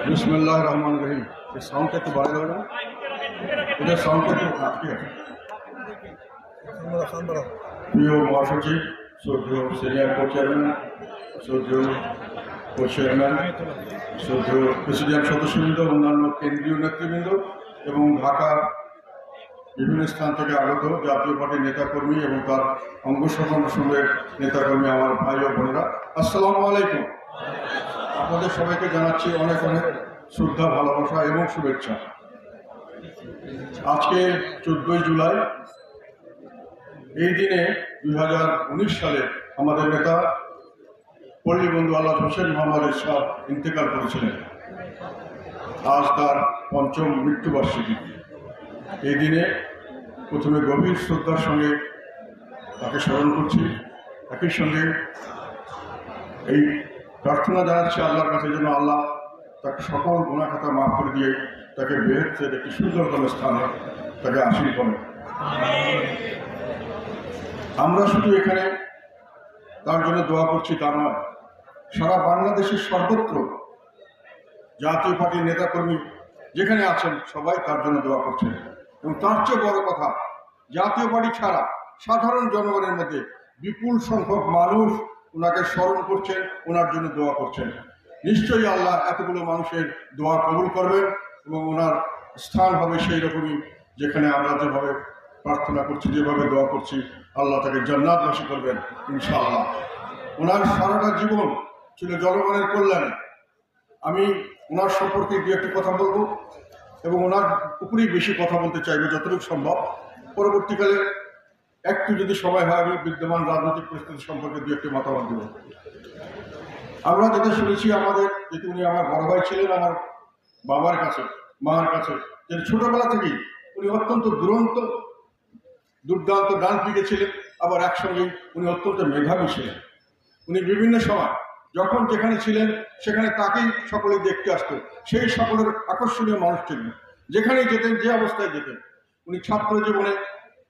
বিসমিল্লাহির রহমানির রহিম। এই সাউন্ডটা একটু বাড়িয়ে দেবে না? এটা সাউন্ডটা একটু আটকে আছে। প্রিয় মহাসচিব, শ্রদ্ধেয় সিনিয়র কো চেয়ারম্যান, শ্রদ্ধেয় কো চেয়ারম্যান, শ্রদ্ধেয় প্রেসিডিয়াম সদস্যবৃন্দ, অন্যান্য কেন্দ্রীয় নেতৃবৃন্দ এবং ঢাকার বিভিন্ন স্থান থেকে আগত জাতীয় পার্টির নেতাকর্মী এবং তার অঙ্গ সংগঠনের নেতাকর্মী, আমার ভাই ও বোনেরা, আসসালামু আলাইকুম। আপনাদের সবাইকে জানাচ্ছি অনেক অনেক শ্রদ্ধা, ভালোবাসা এবং শুভেচ্ছা। আজকে 14ই জুলাই, এই দিনে 2019 সালে আমাদের নেতা পল্লীবন্ধু আল্লাহ হোসেন মোহাম্মদ এরশাদ ইন্তেকাল করেছিলেন। আজ তার ৫ম মৃত্যুবার্ষিকী। এই দিনে প্রথমে গভীর শ্রদ্ধার সঙ্গে তাকে স্মরণ করছি, একই সঙ্গে এই প্রার্থনা জানাচ্ছি আল্লাহর কাছে যেন আল্লাহ তাকে সকল গুনাহ খাতা মাফ করে দিয়ে তাকে বেহেশতের একটি সুন্দরতম স্থানে তাকে আসীন করেন। আমরা শুধু এখানে তার জন্য দোয়া করছি তা নয়, সারা বাংলাদেশের সর্বত্র জাতীয় পার্টির নেতাকর্মী যেখানে আছেন সবাই তার জন্য দোয়া করছেন। এবং তার চেয়ে বড় কথা, জাতীয় পার্টি ছাড়া সাধারণ জনগণের মধ্যে বিপুল সংখ্যক মানুষ ওনাকে স্মরণ করছেন, ওনার জন্য দোয়া করছেন। নিশ্চয়ই আল্লাহ এতগুলো মানুষের দোয়া কবুল করবেন এবং ওনার স্থান হবে সেই রকমই যেখানে আমরা যেভাবে প্রার্থনা করছি, যেভাবে দোয়া করছি, আল্লাহ তাকে জান্নাতবাসী করবেন ইনশাআল্লাহ। ওনার সারাটা জীবন ছিল জনগণের কল্যাণে। আমি ওনার সম্পর্কে দু একটি কথা বলবো এবং ওনার উপরেই বেশি কথা বলতে চাইবো যতটুকু সম্ভব। পরবর্তীকালে একটু যদি সময় হয় আমি বিদ্যমান রাজনৈতিক পরিস্থিতি সম্পর্কে দু একটি মতামত দেব। আমরা যেটা শুনেছি, আমাদের যেহেতু উনি আমার বড় ভাই ছিলেন, আমার বাবার কাছে, মার কাছে, যে ছোটবেলা থেকেই উনি অত্যন্ত দুর্দান্ত ডান পিকে ছিলেন, আবার একসঙ্গে উনি অত্যন্ত মেধাবী ছিলেন। উনি বিভিন্ন সময় যখন যেখানে ছিলেন সেখানে তাকেই সকলে দেখতে আসতো, সেই সকলের আকর্ষণীয় মানুষ ছিলেন। যেখানেই যেতেন, যে অবস্থায় যেতেন। উনি ছাত্র জীবনে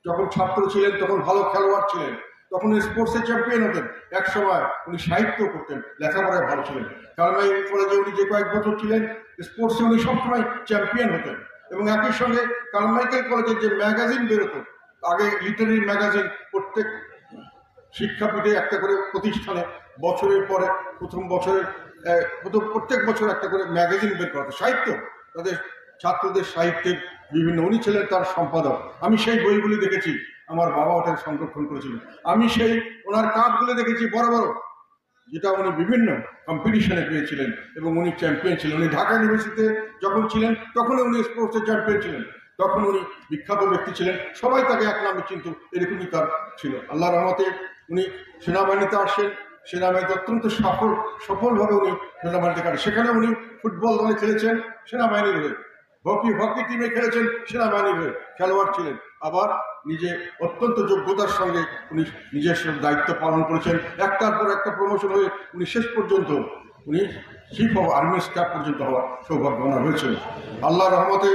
যখন ছাত্র ছিলেন তখন ভালো খেলোয়াড় ছিলেন, তখন স্পোর্টসে চ্যাম্পিয়ন হতেন। এক সময় উনি সাহিত্য করতেন, লেখাপড়ায় ভালো ছিলেন। কারণ এই কলেজে উনি যে কয়েক বছর ছিলেন স্পোর্টসে উনি সবসময় চ্যাম্পিয়ন হতেন। এবং একই সঙ্গে কারমাইকেল কলেজের যে ম্যাগাজিন বেরোতো, আগে লিটারেরি ম্যাগাজিন, প্রত্যেক শিক্ষাপীঠে একটা করে প্রতিষ্ঠানে বছরের পরে প্রথম বছরের প্রত্যেক বছর একটা করে ম্যাগাজিন বের করা হতো, সাহিত্য, তাদের ছাত্রদের সাহিত্যের বিভিন্ন, উনি ছিলেন তার সম্পাদক। আমি সেই বইগুলি দেখেছি, আমার বাবা ওটা সংরক্ষণ করেছিলেন। আমি সেই ওনার কার্ডগুলো দেখেছি বড় বড়, যেটা উনি বিভিন্ন কম্পিটিশনে পেয়েছিলেন এবং উনি চ্যাম্পিয়ন ছিলেন। উনি ঢাকা ইউনিভার্সিটিতে যখন ছিলেন তখনই উনি স্পোর্টসের চ্যাম্পিয়ন ছিলেন, তখন উনি বিখ্যাত ব্যক্তি ছিলেন, সবাই তাকে এক নামে চিনত, এরকমই তার ছিল। আল্লাহর রহমতে উনি সেনাবাহিনীতে আসেন, সেনাবাহিনীতে অত্যন্ত সফলভাবে উনি সেনাবাহিনীতে কাটেন। সেখানে উনি ফুটবল দলে খেলেছেন সেনাবাহিনীর হয়ে, হকি টিমে খেলেছেন সেনাবাহিনীর হয়ে, খেলোয়াড় ছিলেন। আবার নিজে অত্যন্ত যোগ্যতার সঙ্গে উনি নিজের দায়িত্ব পালন করেছেন। একটার পর একটা প্রমোশন হয়ে উনি শেষ পর্যন্ত উনি চিফ অফ আর্মি স্টাফ পর্যন্ত হওয়ার সৌভাগ্য ওনার হয়েছিল। আল্লাহর রহমতে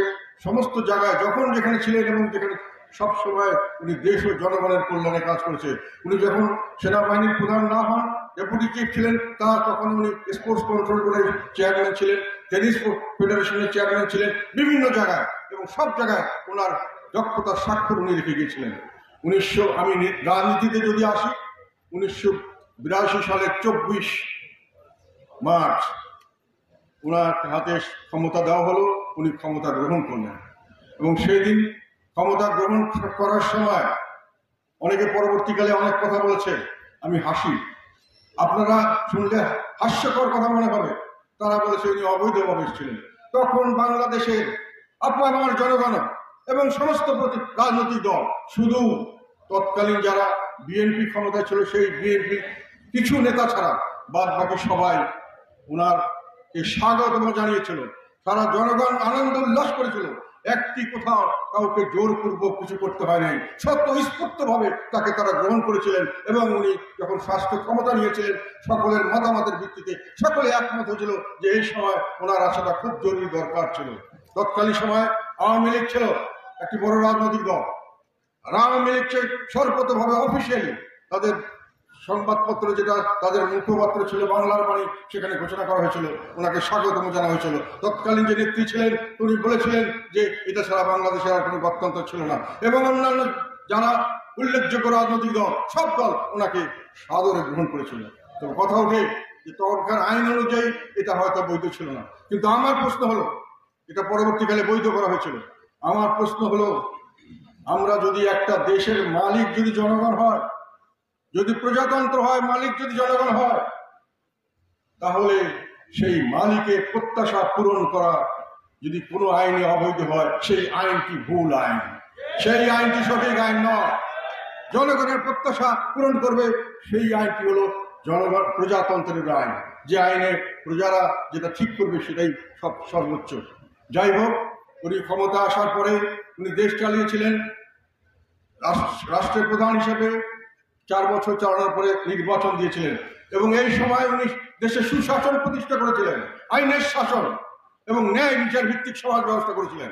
সমস্ত জায়গায় যখন যেখানে ছিলেন এবং যেখানে সবসময় উনি দেশ ও জনগণের কল্যাণে কাজ করেছে। উনি যখন সেনাবাহিনীর প্রধান না হন, ডেপুটি চিফ ছিলেন, তখন উনি স্পোর্টস কন্ট্রোল বোর্ডের চেয়ারম্যান ছিলেন, টেনিস ফেডারেশনের চেয়ারম্যান ছিলেন, বিভিন্ন জায়গায় এবং সব জায়গায় ওনার দক্ষতার স্বাক্ষর উনি রেখে গিয়েছিলেন। আমি রাজনীতিতে যদি আসি, 1982 সালের 24 মার্চ ওনার হাতে ক্ষমতা দেওয়া হলো, উনি ক্ষমতা গ্রহণ করলেন। এবং সেই দিন ক্ষমতা গ্রহণ করার সময় অনেকে পরবর্তীকালে অনেক কথা বলেছে, আমি হাসি, আপনারা শুনলে হাস্যকর কথা মনে হবে। তারা বলেছে উনি অবৈধভাবে এসেছিলেন। তখন বাংলাদেশের আপনার আমার জনগণ এবং সমস্ত রাজনৈতিক দল, শুধু তৎকালীন যারা বিএনপি ক্ষমতায় ছিল সেই বিএনপি কিছু নেতা ছাড়া বাদ বাকি সবাই ওনারকে স্বাগত জানিয়েছিল। সারা জনগণ আনন্দ উল্লাস করেছিল। একটি কোথাও কাউকে জোরপূর্বক কিছু করতে হয় নাই, স্বতঃস্ফূর্তভাবে তাকে তারা গ্রহণ করেছিলেন। এবং উনি যখন স্বাস্থ্য ক্ষমতা নিয়েছিলেন, সকলের মতামতের ভিত্তিতে সকলে একমত হয়েছিল যে এই সময় ওনার আসাটা খুব জরুরি দরকার ছিল। তৎকালীন সময় আওয়ামী লীগ ছিল একটি বড় রাজনৈতিক দল। আর আওয়ামী লীগ সর্বতভাবে অফিসিয়ালি তাদের সংবাদপত্র যেটা তাদের মুখপাত্র ছিল বাংলার বাণী, সেখানে ঘোষণা করা হয়েছিল, ওনাকে স্বাগতম জানা হয়েছিল। তৎকালীন যে নেত্রী ছিলেন উনি বলেছিলেন যে এটা ছাড়া বাংলাদেশের আর কোনো গত্যন্তর ছিল না, এবং অন্যান্য যারা উল্লেখযোগ্য রাজনৈতিক দল, সব দল ওনাকে সাদরে গ্রহণ করেছিল। তো কথা ওঠে যে তখনকার আইন অনুযায়ী এটা হয়তো বৈধ ছিল না, কিন্তু আমার প্রশ্ন হলো, এটা পরবর্তীকালে বৈধ করা হয়েছিল। আমার প্রশ্ন হলো, আমরা যদি একটা দেশের মালিক যদি জনগণ হয়, যদি প্রজাতন্ত্র হয়, মালিক যদি জনগণ হয়, তাহলে সেই মালিকের প্রত্যাশা পূরণ করা যদি কোনো আইনে অবৈধ হয়, সেই আইনটি ভুল আইন, সেই আইনটি সঠিক আইন নয়। জনগণের প্রত্যাশা পূরণ করবে সেই আইনটি হলো জনগণ প্রজাতন্ত্রের আইন, যে আইনে প্রজারা যেটা ঠিক করবে সেটাই সর্বোচ্চ। যাই হোক, উনি ক্ষমতা আসার পরে উনি দেশ চালিয়েছিলেন রাষ্ট্রের প্রধান হিসেবে। 4 বছর চালানোর পরে নির্বাচন দিয়েছিলেন, এবং এই সময় উনি দেশে সুশাসন প্রতিষ্ঠা করেছিলেন, আইনের শাসন এবং ন্যায় বিচার ভিত্তিক সমাজ ব্যবস্থা করেছিলেন।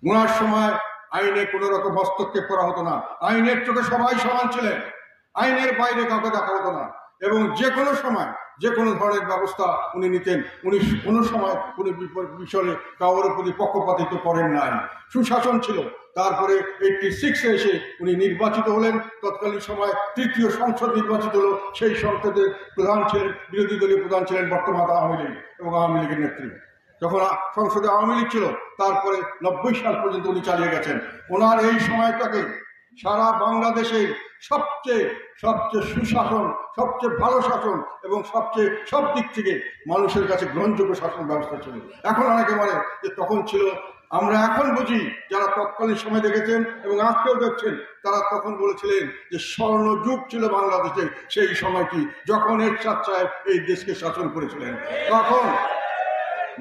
ওনার সময় আইনে কোনো রকম হস্তক্ষেপ করা হতো না, আইনের চোখে সবাই সমান ছিলেন, আইনের বাইরে কাউকে দেখা হতো না, এবং যে কোনো সময় যে কোনো ধরনের ব্যবস্থা উনি নিতেন। উনি কোনো সময় কোনো বিষয়ে কারোর প্রতি পক্ষপাতিত্ব করেন নাই, সুশাসন ছিল। তারপরে 86-এ এসে উনি নির্বাচিত হলেন। তৎকালীন সময় তৃতীয় সংসদ নির্বাচিত হলো, সেই সংসদের প্রধান ছিলেন, বিরোধী দলীয় প্রধান ছিলেন বর্তমান আওয়ামী লীগ এবং আওয়ামী লীগের নেত্রী। যখন সংসদে আওয়ামী লীগ ছিল, তারপরে 90 সাল পর্যন্ত উনি চালিয়ে গেছেন। ওনার এই সময়টাকে সারা বাংলাদেশের সবচেয়ে সুশাসন, সবচেয়ে ভালো শাসন এবং সবচেয়ে সব দিক থেকে মানুষের কাছে গ্রহণযোগ্য শাসন ব্যবস্থা ছিল। এখন অনেকে বলে যে তখন ছিল, আমরা এখন বুঝি, যারা তৎকালীন সময় দেখেছেন এবং আজকেও দেখছেন, তারা তখন বলেছিলেন যে স্বর্ণযুগ ছিল বাংলাদেশের সেই সময়টি, যখন এরশাদ সাহেব এই দেশকে শাসন করেছিলেন। তখন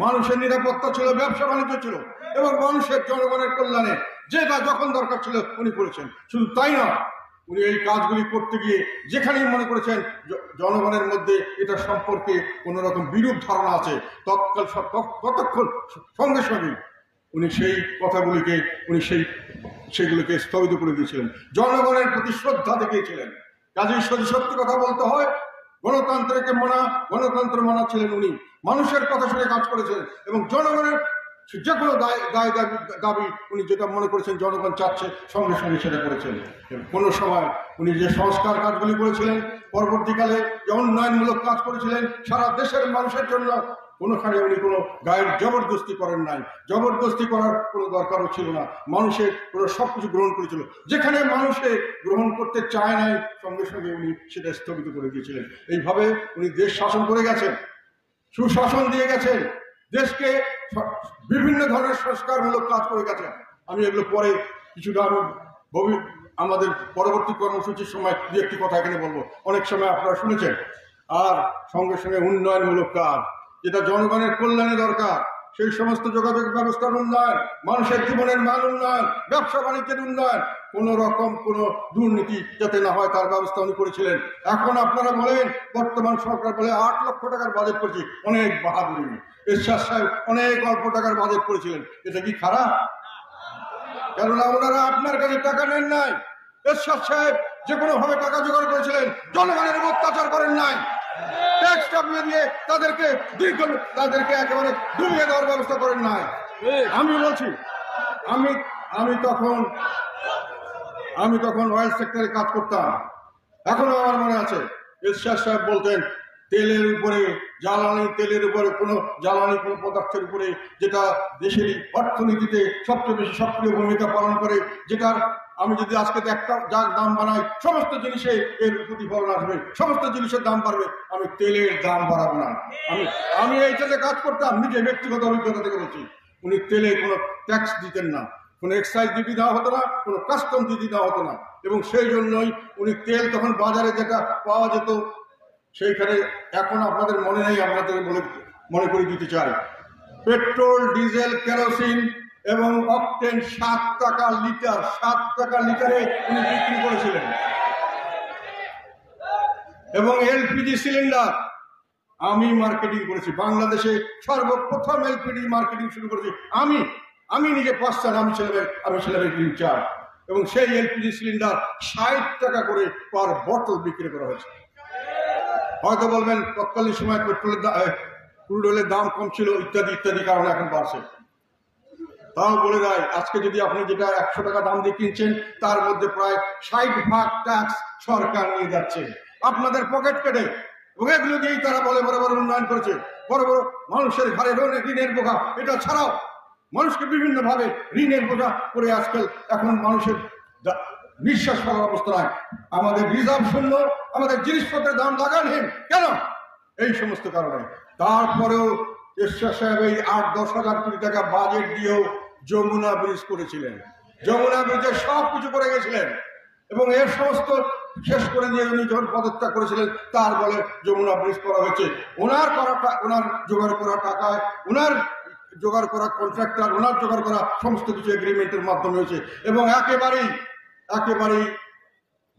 মানুষের নিরাপত্তা ছিল, ব্যবসা বাণিজ্য ছিল, এবং মানুষের জনগণের কল্যাণে যেটা যখন দরকার ছিল উনি করেছেন। শুধু তাই নয়, উনি এই কাজগুলি করতে গিয়ে যেখানেই মনে করেছেন জনগণের মধ্যে এটা সম্পর্কে কোনো রকম বিরূপ ধারণা আছে, ততক্ষণ সঙ্গে সঙ্গে উনি সেই কথাগুলিকে সেগুলিকে স্থগিত করে দিয়েছিলেন, জনগণের প্রতি শ্রদ্ধা দেখিয়েছিলেন। কাজেই সত্যি কথা বলতে হয়, গণতন্ত্র মানা ছিলেন উনি, মানুষের কথা শুনে কাজ করেছেন, এবং জনগণের যে কোনো দাবি উনি যেটা মনে করেছেন জনগণ চাচ্ছে, সঙ্গে সঙ্গে সেটা করেছেন। কোনো সময় উনি যে সংস্কার কাজগুলি করেছিলেন, পরবর্তীকালে যে উন্নয়নমূলক কাজ করেছিলেন সারা দেশের মানুষের জন্য, কোনোখানে উনি কোনো গায়ের জবরদস্তি করেন নাই, জবরদস্তি করার কোনো দরকারও ছিল না। মানুষের পুরো সবকিছু গ্রহণ করেছিল, যেখানে মানুষে গ্রহণ করতে চায় নাই সঙ্গে সঙ্গে উনি সেটা স্থগিত করে দিয়েছিলেন। এইভাবে উনি দেশ শাসন করে গেছেন, সুশাসন দিয়ে গেছেন, দেশকে বিভিন্ন ধরনের সংস্কারমূলক কাজ করে গেছেন। আমি এগুলো পরে কিছুটা আমাদের পরবর্তী কর্মসূচির সময় দু একটি কথা এখানে বলবো, অনেক সময় আপনারা শুনেছেন। আর সঙ্গে সঙ্গে উন্নয়নমূলক কাজ, যেটা জনগণের কল্যাণে দরকার, সেই সমস্ত যোগাযোগ ব্যবস্থার উন্নয়ন, মানুষের জীবনের মান উন্নয়ন, ব্যবসা বাণিজ্যের উন্নয়ন, কোন রকম কোনো দুর্নীতি যাতে না হয় তার ব্যবস্থা উনি করেছিলেন। এখন আপনারা বলেন, বর্তমান সরকার বলে 8 লক্ষ টাকার বাজেট করেছি, অনেক বাহাদুরি। এরশাদ সাহেব অনেক অল্প টাকার বাজেট করেছিলেন, এটা কি খারাপ? কেননা ওনারা আপনার কাছে টাকা নেন নাই। এরশাদ সাহেব যে কোনো ভাবে টাকা জোগাড় করেছিলেন, জনগণের উপর অত্যাচার করেন নাই, ট্যাক্স টাপিয়ে দিয়ে তাদেরকে একেবারে ডুবিয়ে দেওয়ার ব্যবস্থা করেন নাই। আমি বলছি, আমি তখন অয়েল সেক্টরে কাজ করতাম, এখনো আমার মনে আছে। এরশাদ সাহেব বলতেন, তেলের উপরে, জ্বালানি তেলের উপরে, কোনো জ্বালানি কোনো পদার্থের উপরে যেটা দেশের অর্থনীতিতে সবচেয়ে বেশি সক্রিয় ভূমিকা পালন করে, যেটার আমি যদি আজকে একটা যার দাম বানাই, সমস্ত জিনিসে এর প্রতিফলন আসবে, সমস্ত জিনিসের দাম বাড়বে, আমি তেলের দাম বাড়াবো না। আমি এইটাতে কাজ করতাম, নিজে ব্যক্তিগত অভিজ্ঞতা থেকে বলছি। উনি তেলে কোনো ট্যাক্স দিতেন না, কোনো এক্সাইজ ডিউটি দেওয়া হতো না, কোনো কাস্টম ডিউটি দেওয়া হতো না, এবং সেই জন্যই উনি তেল তখন বাজারে যেটা পাওয়া যেত সেইখানে, এখন আপনাদের মনে নেই, আপনাদের মনে করে দিতে চাই, পেট্রোল, ডিজেল, কেরোসিন এবং অকটেন 7 টাকা লিটার, 7 টাকা লিটারে উনি বিক্রি করেছিলেন। এবং এলপিজি সিলিন্ডার আমি মার্কেটিং করেছি, বাংলাদেশে সর্বপ্রথম এলপিজি মার্কেটিং শুরু করেছি আমি নিজে পাঁচজন, আমি ছেলেমেয়ের ইনচার্জ। এবং সেই এলপিজি সিলিন্ডার 60 টাকা করে পার বটল বিক্রি করা হয়েছে। হয়তো বলবেন তৎকালীন সময় পেট্রোলের ক্রুড অয়েলের দাম কম ছিল ইত্যাদি ইত্যাদি কারণে এখন বাড়ছে। তাও বলে দেয় আজকে যদি আপনি যেটা 100 টাকা দাম দিয়ে কিনছেন তার মধ্যে প্রায় 60% ট্যাক্স সরকার নিয়ে যাচ্ছে আপনাদের পকেট কেটে। এবং এগুলো দিয়েই তারা বলে বড় বড় উন্নয়ন করেছে, বড় বড় মানুষের ঘরে ঋণের বোঝা। এটা ছাড়াও মানুষকে বিভিন্ন ভাবে ঋণের বোঝা করে আজকাল এখন মানুষের নিঃশ্বাস ফেলার অবস্থা নয়। আমাদের রিজার্ভ শূন্য, আমাদের জিনিসপত্রের দাম লাগানহীন কেন? এই সমস্ত কারণে। তারপরেও এরশাদ সাহেব এই 8-10 হাজার কোটি টাকা বাজেট দিয়েও যমুনা ব্রিজ করেছিলেন। যমুনা ব্রিজে সব কিছু করে গেছিলেন এবং এর সমস্ত শেষ করে দিয়ে উনি যখন পদত্যাগ করেছিলেন তার বলে যমুনা ব্রিজ করা হয়েছে। ওনার জোগাড় করা টাকায়, ওনার জোগাড় করা কন্ট্রাক্টর, ওনার জোগাড় করা সমস্ত কিছু এগ্রিমেন্টের মাধ্যমে হয়েছে এবং একেবারেই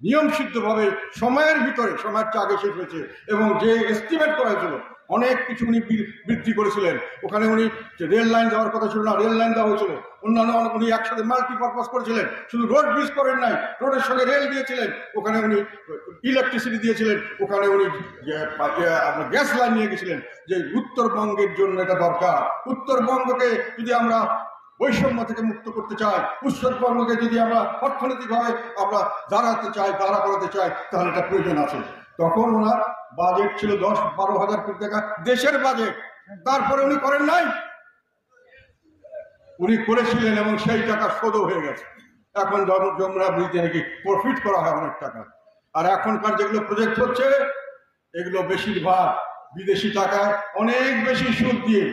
নিয়ম সিদ্ধভাবে সময়ের ভিতরে, সময়ের আগে শেষ হয়েছে। এবং যে এস্টিমেট করা হয়েছিল অনেক কিছু উনি বৃদ্ধি করেছিলেন। ওখানে উনি রেল লাইন যাওয়ার কথা ছিল না, রেল লাইন দেওয়া হয়েছিল। অন্যান্য উনি একসাথে মাল্টিপারপাস করেছিলেন। শুধু রোড ব্রিজ করেন নাই, রোডের সঙ্গে রেল দিয়েছিলেন, ওখানে উনি ইলেকট্রিসিটি দিয়েছিলেন, ওখানে উনি গ্যাস লাইন নিয়ে গেছিলেন। যে উত্তরবঙ্গের জন্য এটা দরকার। উত্তরবঙ্গকে যদি আমরা বৈষম্য থেকে মুক্ত করতে চাই, উত্তরবঙ্গকে যদি আমরা অর্থনৈতিকভাবে আমরা দাঁড়া করাতে চাই তাহলে এটা প্রয়োজন আছে। তখন ওনার বাজেট ছিল 10-12 হাজার কোটি টাকা দেশের বাজেট। তারপরে উনি করেন নাই, উনি করেছিলেন এবং সেই টাকা শোধও হয়ে গেছে। এখন যমুনা ব্রিজে নাকি প্রফিট করা হয় অনেক টাকা। আর এখনকার যেগুলো প্রজেক্ট হচ্ছে এগুলো বেশিরভাগ বিদেশি টাকায় অনেক বেশি সুদ দিয়ে।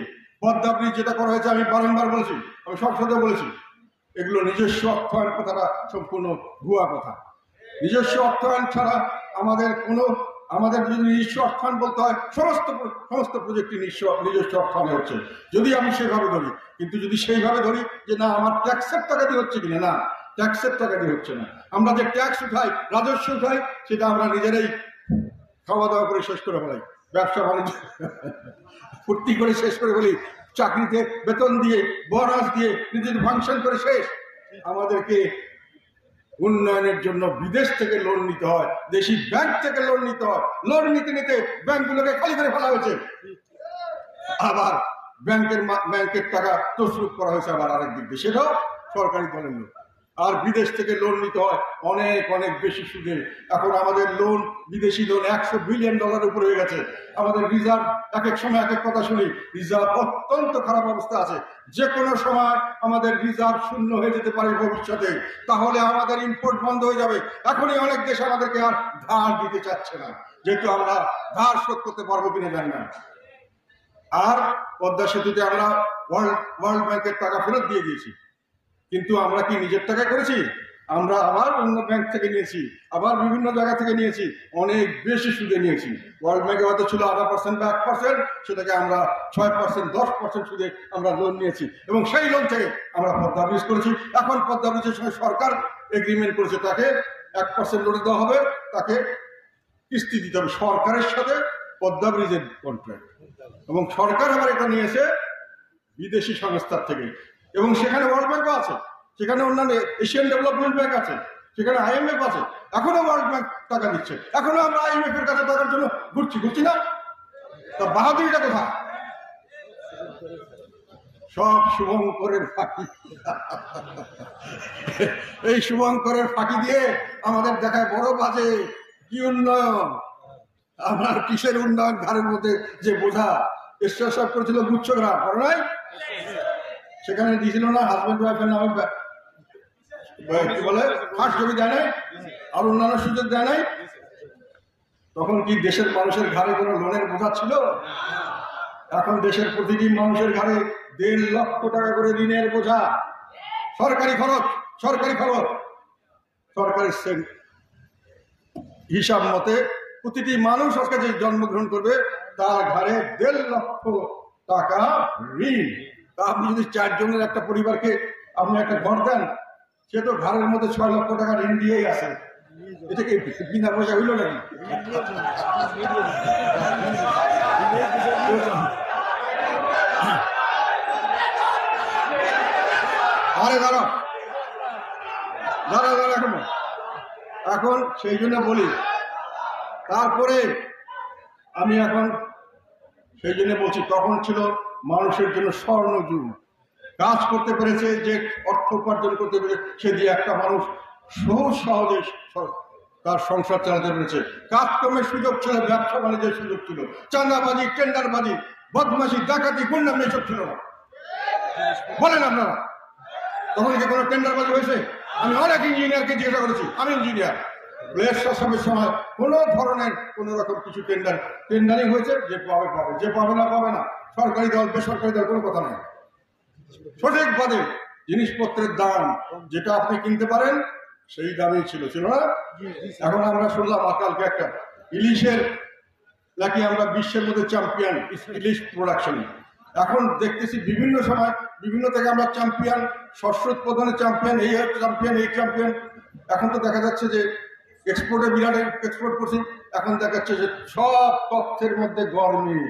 পদ্মা ব্রিজ যেটা করা হয়েছে আমি বারংবার বলেছি, আমি সংসদে বলেছি, এগুলো নিজস্ব অর্থায়ন কথাটা সম্পূর্ণ ভুয়া কথা। নিজস্ব অর্থায়ন ছাড়া আমাদের যদি নিজস্ব অর্থায়ন বলতে হয় সমস্ত প্রজেক্টই নিজস্ব অর্থায়নে হচ্ছে যদি আমি সেভাবে ধরি। কিন্তু যদি সেইভাবে ধরি যে না আমার ট্যাক্সের টাকা দিয়ে হচ্ছে কিনা, না ট্যাক্সের টাকা দিয়ে হচ্ছে না। আমরা যে ট্যাক্স উঠাই, রাজস্ব উঠাই, সেটা আমরা নিজেরাই খাওয়া দাওয়া করে শেষ করে ফেলাই, ব্যবসা বাণিজ্য ফুর্তি করে শেষ করে ফেলি, চাকরিতে বেতন দিয়ে, বোনাস দিয়ে নিজের ফাংশন করে শেষ। আমাদেরকে উন্নয়নের জন্য বিদেশ থেকে লোন নিতে হয়, দেশি ব্যাংক থেকে লোন নিতে হয়। লোন নিতে নিতে ব্যাংকগুলোকে খালি করে ফেলা হয়েছে, আবার ব্যাংকের টাকা তসরুপ করা হয়েছে আবার আরেক দিক দিয়ে, সেটাও সরকারি দলের লোক। আর বিদেশ থেকে লোন নিতে হয় অনেক বেশি সুদে। এখন আমাদের লোন, বিদেশি লোন $100 বিলিয়ন উপরে হয়ে গেছে। আমাদের রিজার্ভ এক এক সময় এক এক কথা শুনি, রিজার্ভ অত্যন্ত খারাপ অবস্থা আছে। যে কোনো সময় আমাদের রিজার্ভ শূন্য হয়ে যেতে পারে ভবিষ্যতে, তাহলে আমাদের ইম্পোর্ট বন্ধ হয়ে যাবে। এখনই অনেক দেশ আমাদেরকে আর ধার দিতে চাচ্ছে না, যেহেতু আমরা ধার শোধ করতে পারবো কিনা জানি না। আর পদ্মা সেতুতে আমরা ওয়ার্ল্ড ব্যাংকের টাকা ফেরত দিয়ে দিয়েছি, কিন্তু আমরা কি নিজের টাকায় করেছি? আমরা আবার অন্য ব্যাংক থেকে নিয়েছি, আবার বিভিন্ন জায়গা থেকে নিয়েছি, অনেক বেশি সুদে নিয়েছি। ওয়ার্ল্ড ব্যাংকে হয়তো ছিল 0.5% বা 1%, সেটাকে আমরা 6%, 10% সুদে আমরা লোন নিয়েছি এবং সেই লোন থেকে আমরা পদ্মা ব্রিজ করেছি। এখন পদ্মা ব্রিজের সঙ্গে সরকার এগ্রিমেন্ট করেছে, তাকে 1% লোন দেওয়া হবে, তাকে কিস্তি দিতে হবে। সরকারের সাথে পদ্মা ব্রিজের কন্ট্রাক্ট, এবং সরকার আবার এটা নিয়েছে বিদেশি সংস্থার থেকে। এবং সেখানে ওয়ার্ল্ড ব্যাংকও আছে, সেখানে অন্যান্য এশিয়ান ডেভেলপমেন্ট ব্যাংক আছে, সেখানে IMF আছে। এখনো ওয়ার্ল্ড ব্যাংক টাকা দিচ্ছে, এখনো আমরা IMF এর কাছে টাকার জন্য ঘুরছি না। তা বাহাদুরিটা কোথায়? সব শুভঙ্করের ফাঁকি। এই শুভঙ্করের ফাঁকি দিয়ে আমাদের দেখায় বড় বাজে কি উন্নয়ন। আমার কিসের উন্নয়ন? ঘরের মধ্যে যে বোঝা এরশাদ সাহেব করেছিল গুচ্ছগ্রাম, করে নাই? সেখানে দিয়েছিল না হাজব্যান্ড ওয়াইফের নামে কি বলে ফার্স্ট জমি দেয় নাই, আর অন্যান্য সুযোগ দেয় নাই। তখন কি দেশের মানুষের ঘাড়ে কোনো লোনের বোঝা ছিল? এখন দেশের প্রতিটি মানুষের ঘাড়ে 1.5 লক্ষ টাকা করে ঋণের বোঝা। সরকারি খরচ সরকারের হিসাব মতে প্রতিটি মানুষ আজকে যে জন্মগ্রহণ করবে তার ঘাড়ে 1.5 লক্ষ টাকা ঋণ। তা আপনি যদি 4 জনের একটা পরিবারকে আপনি একটা ঘর দেন, সে তো ঘরের মধ্যে 6 লক্ষ টাকা ঋণ দিয়েই আছে। এটা কি বিনা পয়সা হইল নাকি? আরে দাঁড়া, দাঁড়া দাঁড়া এখন সেই জন্য বলি, তারপরে আমি এখন সেই জন্য বলছি, তখন ছিল মানুষের জন্য স্বর্ণযুগ। কাজ করতে পেরেছে, যে অর্থ উপার্জন করতে পেরেছে, সে দিয়ে একটা মানুষ সহজে তার সংসার চালাতে পেরেছে। কাজকর্মের সুযোগ ছিল, ব্যবসা বাণিজ্যের সুযোগ ছিল, চাঁদাবাজি, টেন্ডারবাজি, বদমাশি, ডাকাতি, গুন্ডামি এসব ছিল না। বলেন আপনারা, তখন কি কোনো টেন্ডারবাজি হয়েছে? আমি অনেক ইঞ্জিনিয়ারকে জিজ্ঞাসা করেছি, আমি ইঞ্জিনিয়ার, এরশাদের সময় কোনো ধরনের কোনো রকম কিছু টেন্ডারিং হয়েছে? যে পাবে পাবে, যে পাবে না পাবে না। সরকারি দল বেসরকারি দল কোনো কথা নেই। সঠিকভাবে জিনিসপত্রের দাম যেটা আপনি কিনতে পারেন সেই দামই ছিল না? এখন আমরা শুনলাম আজকালকে একটা ইলিশের নাকি আমরা বিশ্বের মধ্যে চ্যাম্পিয়ন ইলিশ প্রোডাকশনে। এখন দেখতেছি বিভিন্ন সময় বিভিন্ন থেকে আমরা চ্যাম্পিয়ন, শস্য উৎপাদনের চ্যাম্পিয়ন, এই চ্যাম্পিয়ন, এই চ্যাম্পিয়ন। এখন তো দেখা যাচ্ছে যে এক্সপোর্টে বিরাট এক্সপোর্ট করছি। এখন দেখা যাচ্ছে যে সব তথ্যের মধ্যে গরমি।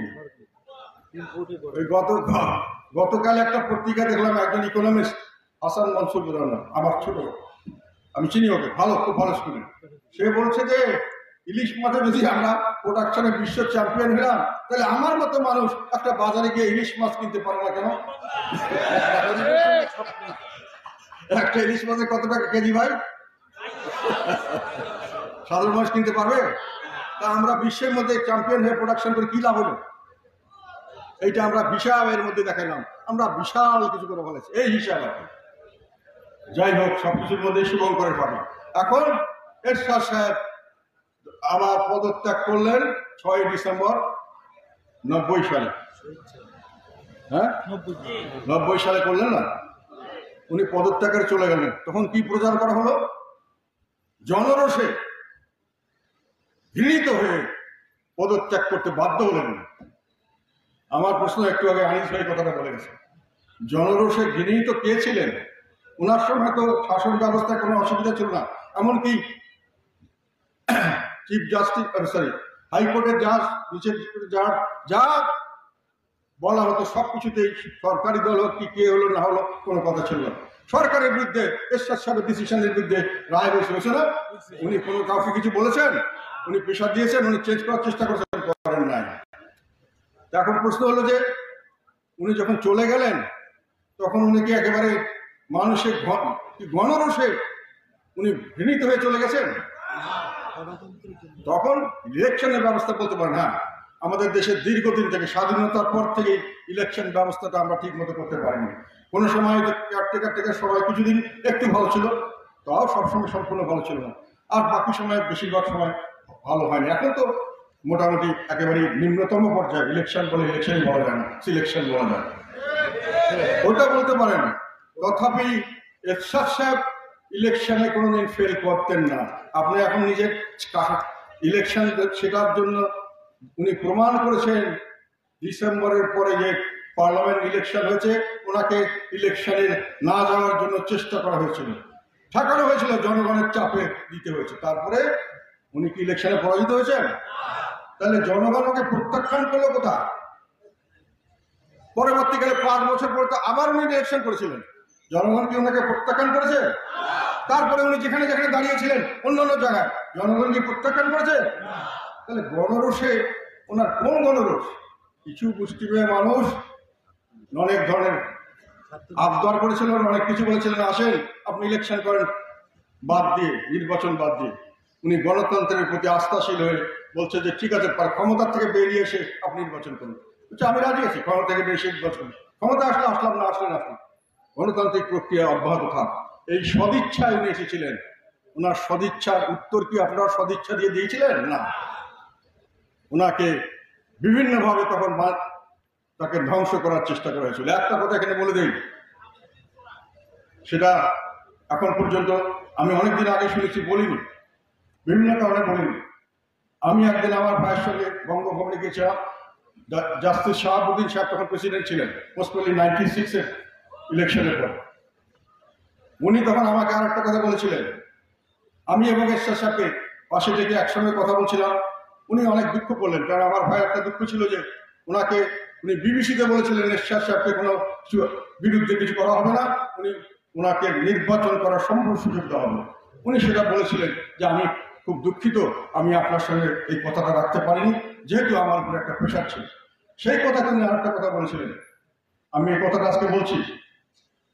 গতকাল একটা পত্রিকা দেখলাম, একজন ইকোনমিস্ট হাসান মনসুর, আমার ছোট, আমি চিনি ওকে, ভালো, খুব ভালো স্টুডেন্ট। সে বলছে যে ইলিশ মাছে যদি আমরা প্রোডাকশনে বিশ্ব চ্যাম্পিয়ন হলাম, তাহলে আমার মতো মানুষ একটা বাজারে গিয়ে ইলিশ মাছ কিনতে পারে না কেন? একটা ইলিশ মাছের কত টাকা কেজি ভাই? সাধারণ মানুষ কিনতে পারবে? তা আমরা বিশ্বের মধ্যে চ্যাম্পিয়ন হয়ে প্রোডাকশন করে কি লাভ হলো? এইটা আমরা বিশালের মধ্যে দেখালাম, আমরা বিশাল কিছু করে ফেলেছি এই হিসাবে। যাই হোক, সবকিছুর মধ্যে সুগম করে পাবে। এখন এরশাদ সাহেব আমার পদত্যাগ করলেন 6 ডিসেম্বর 90 সালে। হ্যাঁ, 90 সালে করলেন না? উনি পদত্যাগের চলে গেলেন। তখন কি প্রচার করা হলো? জনরোষে ঘৃণিত হয়ে পদত্যাগ করতে বাধ্য হলেন। আমার প্রশ্ন, একটু আগে আনিস ভাই কথাটা বলে গেছে, জনরোষে ঘৃণিত কে ছিলেন? ওনার সময় তো শাসন ব্যবস্থায় কোনো অসুবিধা ছিল না। এমনকি চিফ জাস্টিস, হাইকোর্টের জাজ, বিচারপতি জাজ, যা বলা হতো সবকিছুতেই সরকারি দল হোক কি কে হলো না হলো কোনো কথা ছিল না। সরকারের বিরুদ্ধে, এরশাদ সাহেবের ডিসিশনের বিরুদ্ধে রায় হয়েছে না? উনি কোনো কাউকে কিছু বলেছেন? উনি প্রেশার দিয়েছেন? উনি চেঞ্জ করার চেষ্টা করেছেন? করেন নাই। এখন প্রশ্ন হলো যে উনি যখন চলে গেলেন, তখন উনি কি একেবারে মানুষের গণরোষে উনি ঘৃণিত হয়ে চলে গেছেন? তখন ইলেকশনের ব্যবস্থা বলতে পারেন, হ্যাঁ, আমাদের দেশের দীর্ঘদিন থেকে, স্বাধীনতার পর থেকে ইলেকশন ব্যবস্থাটা আমরা ঠিক মতো করতে পারিনি। কোনো সময় কেয়ারটেকার সবাই কিছুদিন একটু ভালো ছিল, তাও সবসময় সম্পূর্ণ ভালো ছিল না, আর বাকি সময় বেশিরভাগ সময় ভালো হয়নি। এখন তো মোটামুটি একেবারে নিম্নতম পর্যায়ে ইলেকশন বলে, ইলেকশন বলা যায় না, সিলেকশন বলা যায়, ওটা বলতে পারেন। তথাপি এরশাদ সাহেব ইলেকশনে কোনোদিন ফেল করতেন না। আপনি এখন নিজের ইলেকশন শেখার জন্য উনি প্রমাণ করেছেন। ডিসেম্বরের পরে যে পার্লামেন্ট ইলেকশন হয়েছে, ওনাকে ইলেকশনে না যাওয়ার জন্য চেষ্টা করা হয়েছিল, ঠেকানো হয়েছিল, জনগণের চাপে দিতে হয়েছে। তারপরে উনি কি ইলেকশনে পরাজিত হয়েছেন? তাহলে জনগণ ওকে প্রত্যাখ্যান করলো কোথায়? পরবর্তীকালে 5 বছর পরে তো আবার উনি ইলেকশন করেছিলেন, জনগণ কি ওনাকে প্রত্যাখ্যান করেছে? তারপরে উনি যেখানে যেখানে দাঁড়িয়েছিলেন অন্যান্য জায়গায়, জনগণ কি প্রত্যাখ্যান করেছে? তাহলে গণরোষে ওনার কোন গণরোষ? কিছু গোষ্ঠীমেয় মানুষ অনেক ধরনের আবদার করেছিলেন, অনেক কিছু বলেছিলেন, আসেন আপনি ইলেকশন করেন বাদ দিয়ে, নির্বাচন বাদ দিয়ে। উনি গণতন্ত্রের প্রতি আস্থাশীল হয়ে বলছে যে ঠিক আছে, ক্ষমতার থেকে বেরিয়ে এসে আপনি নির্বাচন করুন। আমি রাজি আছি, ক্ষমতা থেকে বেরিয়ে নির্বাচন, ক্ষমতা আসলে আসলাম, না আসলে আসলাম, গণতান্ত্রিক প্রক্রিয়া অব্যাহত থাক। এই সদিচ্ছায় উনি এসেছিলেন। ওনার সদিচ্ছার উত্তর কি আপনারা সদিচ্ছা দিয়ে দিয়েছিলেন? না, ওনাকে বিভিন্নভাবে তখন তাকে ধ্বংস করার চেষ্টা করা হয়েছিল। একটা কথা এখানে বলে দিই, সেটা এখন পর্যন্ত আমি অনেকদিন আগে শুনেছি, বলিনি, বিভিন্ন কারণে বলিনি। আমি একদিন আমার ভাইয়ের সঙ্গে বঙ্গভবনে গেছিলাম, জাস্টিস শাহাবুদ্দিন সাহেব তখন প্রেসিডেন্ট ছিলেন, মোস্টলি 96-এর ইলেকশনের পর। উনি তখন আমাকে আর একটা কথা বলেছিলেন। আমি এবং এরশাদ সাহেবকে পাশে থেকে একসঙ্গে কথা বলছিলাম। উনি অনেক দুঃখ করলেন, কারণ আমার ভাই একটা দুঃখ ছিল যে উনি বিবিসিতে বলেছিলেন এরশাদ সাহেবকে কোনো বিরুদ্ধে কিছু করা হবে না, উনি ওনাকে নির্বাচন করার সম্ভব সুযোগ দেওয়া হবে। উনি সেটা বলেছিলেন যে আমি খুব দুঃখিত, আমি আপনার সঙ্গে এই কথাটা রাখতে পারিনি, যেহেতু আমার উপরে একটা প্রেশার ছিল। সেই কথা তিনি আরেকটা কথা বলেছিলেন, আমি এই কথাটা আজকে বলছি,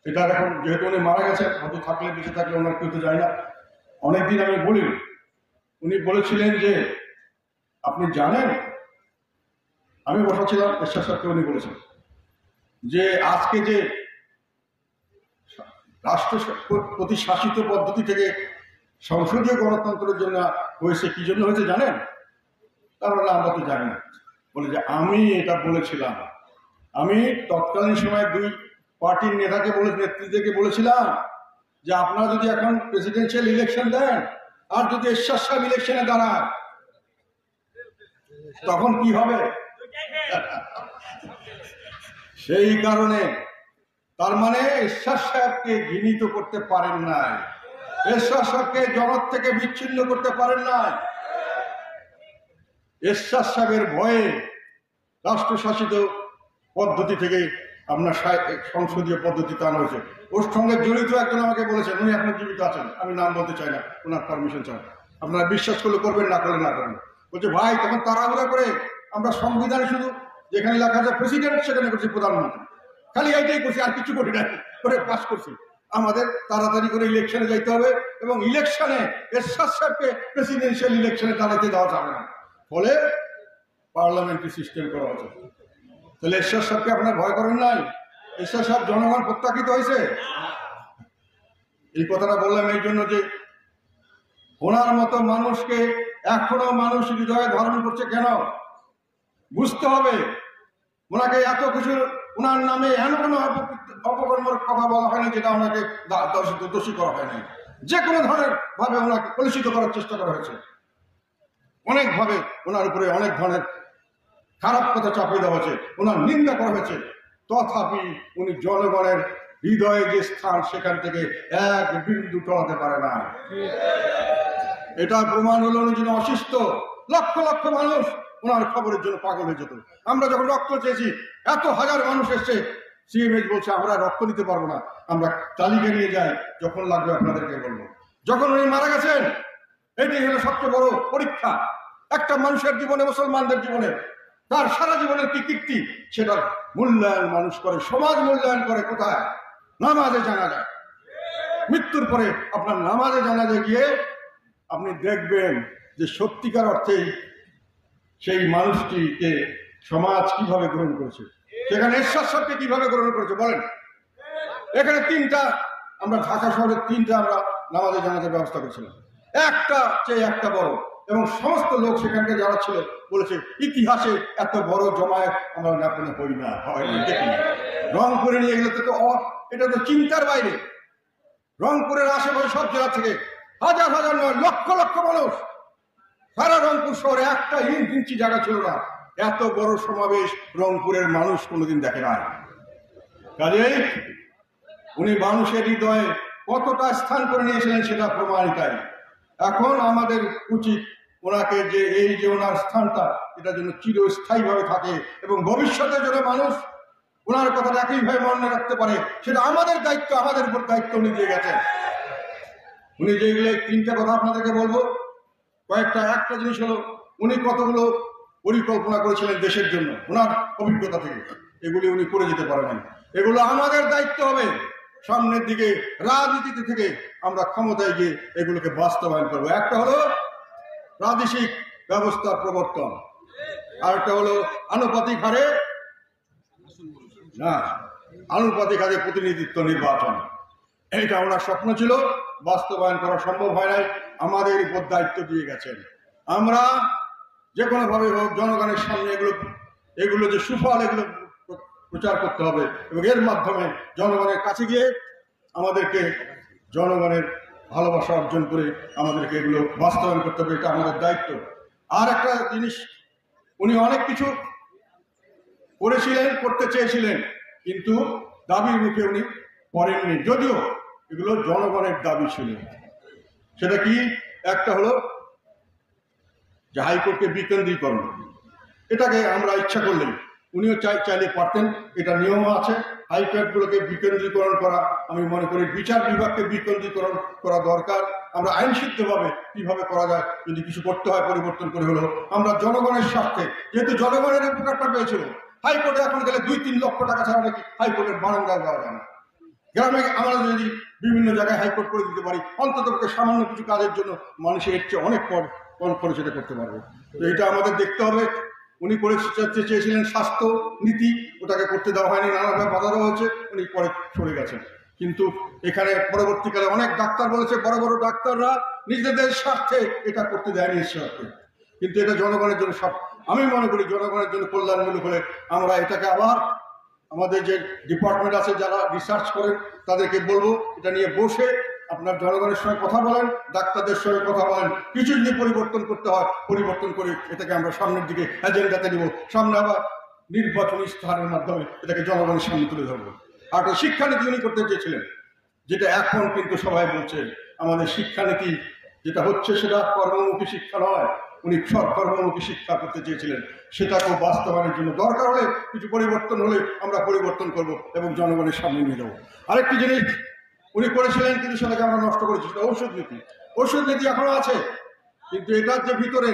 এটা এখন যেহেতু উনি মারা গেছেন, হয়তো থাকলে বেঁচে থাকলে ওনার কেউ তো যায় না, অনেকদিন আমি বলিনি। উনি বলেছিলেন যে আপনি জানেন, আমি বসাছিলাম এরশাদ সাহেবকে, উনি বলেছেন যে আজকে যে রাষ্ট্রপতি শাসিত পদ্ধতি থেকে সংসদীয় গণতন্ত্রের জন্য হয়েছে, কি জন্য হয়েছে জানেন? তারপরে আমরা তো জানি না। বলে যে আমি এটা বলেছিলাম, আমি তৎকালীন সময় দুই পার্টির নেতৃত্বকে বলেছিলাম যে আপনারা যদি এখন প্রেসিডেন্সিয়াল ইলেকশন দেন আর যদি এরশাদ সাহেব ইলেকশনে দাঁড়ান তখন কি হবে। সেই কারণে তার মানে এরশাদ সাহেবকে ঘৃণিত করতে পারেন নাই, এরশাদ সাহেবকে জগৎ থেকে বিচ্ছিন্ন করতে পারেন নাই। এরশাদ সাহেবের ভয়ে রাষ্ট্রশাসিত পদ্ধতি থেকে আপনার সংসদীয় পদ্ধতিতে আনা হয়েছে। ওর সঙ্গে জড়িত একজন আমাকে বলেছেন, উনি এখন জীবিত আছেন, আমি নাম বলতে চাই না, ওনার পারমিশন চাই, আপনারা বিশ্বাস করলে করবেন, না করলে না করেন। বলছে ভাই তখন তাড়াহুড়া করে আমরা সংবিধানে শুধু যেখানে লেখা আছে প্রেসিডেন্ট সেখানে করছি প্রধানমন্ত্রী, খালি এইটাই করছি, আর কিছু করি না, করে পাস করছি। আমাদের তাড়াতাড়ি করে ইলেকশনে যাইতে হবে এবং ইলেকশনে এরশাদ সাহেবকে প্রেসিডেন্সিয়াল ইলেকশনে দাঁড়াতে দেওয়া যাবে না, ফলে পার্লামেন্টারি সিস্টেম করা হচ্ছে। তাহলে এরশাদ সাহেবকে আপনার ভয় করেন নাই? এরশাদ সাহেব জনগণ প্রত্যাখ্যিত হয়েছে। এই কথাটা বললাম এই জন্য যে ওনার মতো মানুষকে এখনো মানুষ হৃদয়ে ধারণ করছে কেন বুঝতে হবে। ওনাকে এত কিছু, ওনার নামে এমন কোনো অপকর্মের কথা বলা হয়নি যেটা ওনাকে দোষী করা হয়নি। যে কোনো ধরনের ভাবে ওনাকে কলুষিত করার চেষ্টা করা হয়েছে, অনেক ভাবে ওনার উপরে অনেক ধরনের খারাপ কথা চাপিয়ে দেওয়া হয়েছে, ওনার নিন্দা করা হয়েছে। তথাপি উনি জনগণের হৃদয়ে যে স্থান সেখান থেকে এক বিন্দু টলাতে পারে না। এটা প্রমাণ হলো উনি যিনি অসুস্থ, লক্ষ লক্ষ মানুষ ওনার খবরের জন্য পাগল হয়ে যেত। আমরা যখন রক্ত চেয়েছি, এত হাজার মানুষ এসছে, সিএমএইচ বলছে আমরা রক্ত দিতে পারবো না, আমরা তালিকা নিয়ে যাই, যখন লাগবে আপনাদেরকে বলবো। যখন উনি মারা গেছেন, এটাই হলো সবচেয়ে বড় পরীক্ষা একটা মানুষের জীবনে, মুসলমানদের জীবনে। তার সারা জীবনের কি কীর্তি সেটার মূল্যায়ন মানুষ করে, সমাজ মূল্যায়ন করে কোথায়? নামাজে জানাজা। মৃত্যুর পরে আপনার নামাজে জানাজা গিয়ে আপনি দেখবেন যে সত্যিকার অর্থেই সেই মানুষটিকে সমাজ কিভাবে গ্রহণ করেছে, সেখানে এরশাদ সাহেবকে কিভাবে গ্রহণ করেছে বলেন। এখানে তিনটা, আমরা ঢাকা শহরের তিনটা আমরা নামাজে জানাজার ব্যবস্থা করেছিলাম, একটা চেয়ে একটা বড়, এবং সমস্ত লোক সেখানকে যারা ছিল বলেছে ইতিহাসে এত বড় জমায়েত আমরা না কোনো হই না, হয়নি, দেখি। রংপুরে নিয়ে গেলে তো এটা তো চিন্তার বাইরে। রংপুরের আশেপাশে সব জেলা থেকে হাজার হাজার নয়, লক্ষ লক্ষ মানুষ, সারা রংপুর শহরে একটা ইঞ্চি জায়গা ছিল না, এত বড় সমাবেশ রংপুরের মানুষ কোনোদিন দেখে না। কাজেই উনি মানুষের হৃদয়ে কতটা স্থান করে নিয়েছিলেন সেটা প্রমাণিতাই। এখন আমাদের উচিত ওনাকে যে এই যে ওনার স্থানটা, এটা যেন চিরস্থায়ীভাবে থাকে এবং ভবিষ্যতে যেন মানুষ ওনার কথাটা একইভাবে মনে রাখতে পারে, সেটা আমাদের দায়িত্ব, আমাদের উপর দায়িত্ব উনি দিয়ে গেছেন। উনি যেগুলো তিনটা কথা আপনাদেরকে বলবো, একটা জিনিস হলো উনি কতগুলো পরিকল্পনা করেছিলেন দেশের জন্য ওনার অভিজ্ঞতা থেকে, এগুলি উনি করে যেতে পারেন। এগুলো আমাদের দায়িত্ব হবে সামনের দিকে রাজনীতিতে থেকে আমরা ক্ষমতায় গিয়ে এগুলোকে বাস্তবায়ন করবো। একটা হলো প্রাদেশিক ব্যবস্থার প্রবর্তন, আর একটা হলো আনুপাতিক হারে প্রতিনিধিত্ব নির্বাচন। এইটা ওনার স্বপ্ন ছিল, বাস্তবায়ন করা সম্ভব হয় নাই, আমাদের উপর দায়িত্ব দিয়ে গেছেন। আমরা যে কোনো ভাবে হোক জনগণের সামনে এগুলো যে সুফল, এগুলো প্রচার করতে হবে এবং এর মাধ্যমে জনগণের কাছে গিয়ে আমাদেরকে জনগণের ভালোবাসা অর্জন করে আমাদেরকে এগুলো বাস্তবায়ন করতে হবে, এটা আমাদের দায়িত্ব। আর একটা জিনিস, উনি অনেক কিছু করেছিলেন, করতে চেয়েছিলেন, কিন্তু দাবির মুখে উনি করেননি, যদিও এগুলো জনগণের দাবি ছিল। সেটা কি? একটা হলো যে হাইকোর্টকে বিকেন্দ্রীকরণ, এটাকে আমরা ইচ্ছা করলেই উনিও চাইলে পারতেন, এটা নিয়ম আছে। হাইকোর্টগুলোকে বিকেন্দ্রীকরণ করা, আমি মনে করি বিচার বিভাগকে বিকেন্দ্রীকরণ করা দরকার। আমরা আইনসিদ্ধভাবে কিভাবে করা যায়, যদি কিছু করতে হয় পরিবর্তন করে হলো আমরা জনগণের স্বার্থে, যেহেতু জনগণের উপকারটা পেয়েছিল। হাইকোর্টে এখন গেলে 2-3 লক্ষ টাকা ছাড়া নাকি হাইকোর্টের বারান্দায় যাওয়া যায় না। গ্রামে আমরা যদি বিভিন্ন জায়গায় হাইকোর্ট করে দিতে পারি, অন্তত সামান্য কিছু কাজের জন্য মানুষের এর চেয়ে অনেক কম খরচে এটা করতে পারবে। তো এটা আমাদের দেখতে হবে। উনি করে চেয়েছিলেন স্বাস্থ্য নীতি, ওটাকে করতে দেওয়া হয়নি, নানাভাবে বাধা দেওয়া হয়েছে, উনি পরে সরে গেছেন। কিন্তু এখানে পরবর্তীকালে অনেক ডাক্তার বলেছে, বড় বড় ডাক্তাররা নিজেদের স্বার্থে এটা করতে দেয়নি স্বার্থে, কিন্তু এটা জনগণের জন্য সব, আমি মনে করি জনগণের জন্য কল্যাণমূলক হলে আমরা এটাকে আবার আমাদের যে ডিপার্টমেন্ট আছে যারা রিসার্চ করেন তাদেরকে বলবো এটা নিয়ে বসে আপনার জনগণের সঙ্গে কথা বলেন, ডাক্তারদের সঙ্গে কথা বলেন, কিছু যদি পরিবর্তন করতে হয় পরিবর্তন করে এটাকে আমরা সামনের দিকে এজেন্ডাতে নিব, সামনে আবার নির্বাচনী স্থানের মাধ্যমে এটাকে জনগণের সামনে তুলে ধরবো। আর একটা শিক্ষানীতি উনি করতে চেয়েছিলেন, যেটা এখন কিন্তু সবাই বলছে আমাদের শিক্ষানীতি যেটা হচ্ছে সেটা কর্মমুখী শিক্ষা নয়, উনি কর্মমুখী শিক্ষা করতে চেয়েছিলেন। সেটাকেও বাস্তবায়নের জন্য দরকার হলে কিছু পরিবর্তন হলে আমরা পরিবর্তন করব এবং জনগণের সামনে নিয়ে যাবো। আরেকটি জিনিস উনি করেছিলেন কিন্তু সেটাকে আমরা নষ্ট করেছি, সেটা ঔষধ নীতি। ঔষধ নীতি এখনো আছে, কিন্তু এটার যে ভিতরে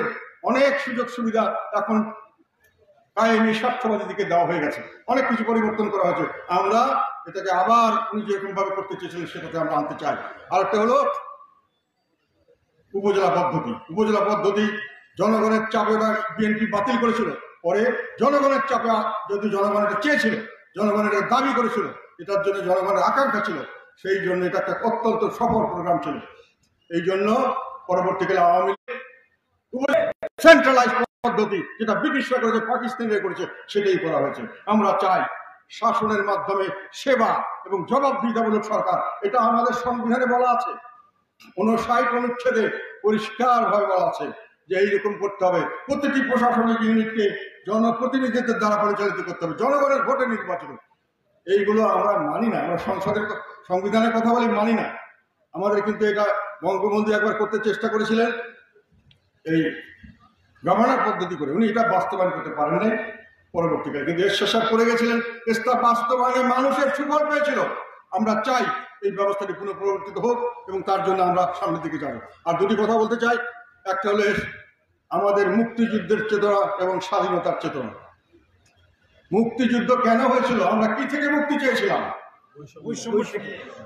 অনেক সুযোগ সুবিধা এখন কায়েমি স্বার্থবাদী দিকে দেওয়া হয়ে গেছে, অনেক কিছু পরিবর্তন করা হয়েছে। আমরা এটাকে আবার উনি যেরকম ভাবে করতে চেয়েছিলেন সেটাতে আমরা আনতে চাই। আরেকটা হলো উপজেলা পদ্ধতি। উপজেলা পদ্ধতি জনগণের চাপে বিএনপি বাতিল করেছিল, পরে জনগণের চাপে, যদি জনগণ এটা চেয়েছিল, জনগণ এটা দাবি করেছিল, এটার জন্য জনগণের আকাঙ্ক্ষা ছিল, সেই জন্য এটা একটা অত্যন্ত সফল প্রোগ্রাম ছিল। এই জন্য পরবর্তীকালে আওয়ামী লীগ সেন্ট্রালাইজ পদ্ধতি যেটা ব্রিটিশরা করেছে, পাকিস্তানিরা করেছে, সেটাই করা হয়েছে। আমরা চাই শাসনের মাধ্যমে সেবা এবং জবাবদিহিতামূলক সরকার, এটা আমাদের সংবিধানে বলা আছে, 59 অনুচ্ছেদে পরিষ্কারভাবে বলা আছে যে এইরকম করতে হবে। প্রতিটি প্রশাসনিক ইউনিটকে জনপ্রতিনিধিদের দ্বারা পরিচালিত করতে হবে, জনগণের ভোটে নির্বাচিত। এইগুলো আমরা মানি না, আমরা সংবিধানের কথা বলি মানি না। আমাদের কিন্তু এটা বঙ্গবন্ধু একবার করতে চেষ্টা করেছিলেন এই গভর্নর পদ্ধতি করে, উনি এটা বাস্তবায়ন করতে পারেন নাই পরবর্তীকালে, কিন্তু এরশাদ করে গেছিলেন, এটা বাস্তবায়নে মানুষের সুফল পেয়েছিল। আমরা চাই এই ব্যবস্থাটি পুনঃপ্রবর্তিত হোক এবং তার জন্য আমরা সামনের দিকে যাব। আর দুটি কথা বলতে চাই, একটা হলো আমাদের মুক্তিযুদ্ধের চেতনা এবং স্বাধীনতার চেতনা। মুক্তিযুদ্ধ কেন হয়েছিল? আমরা কি থেকে মুক্তি চেয়েছিলাম?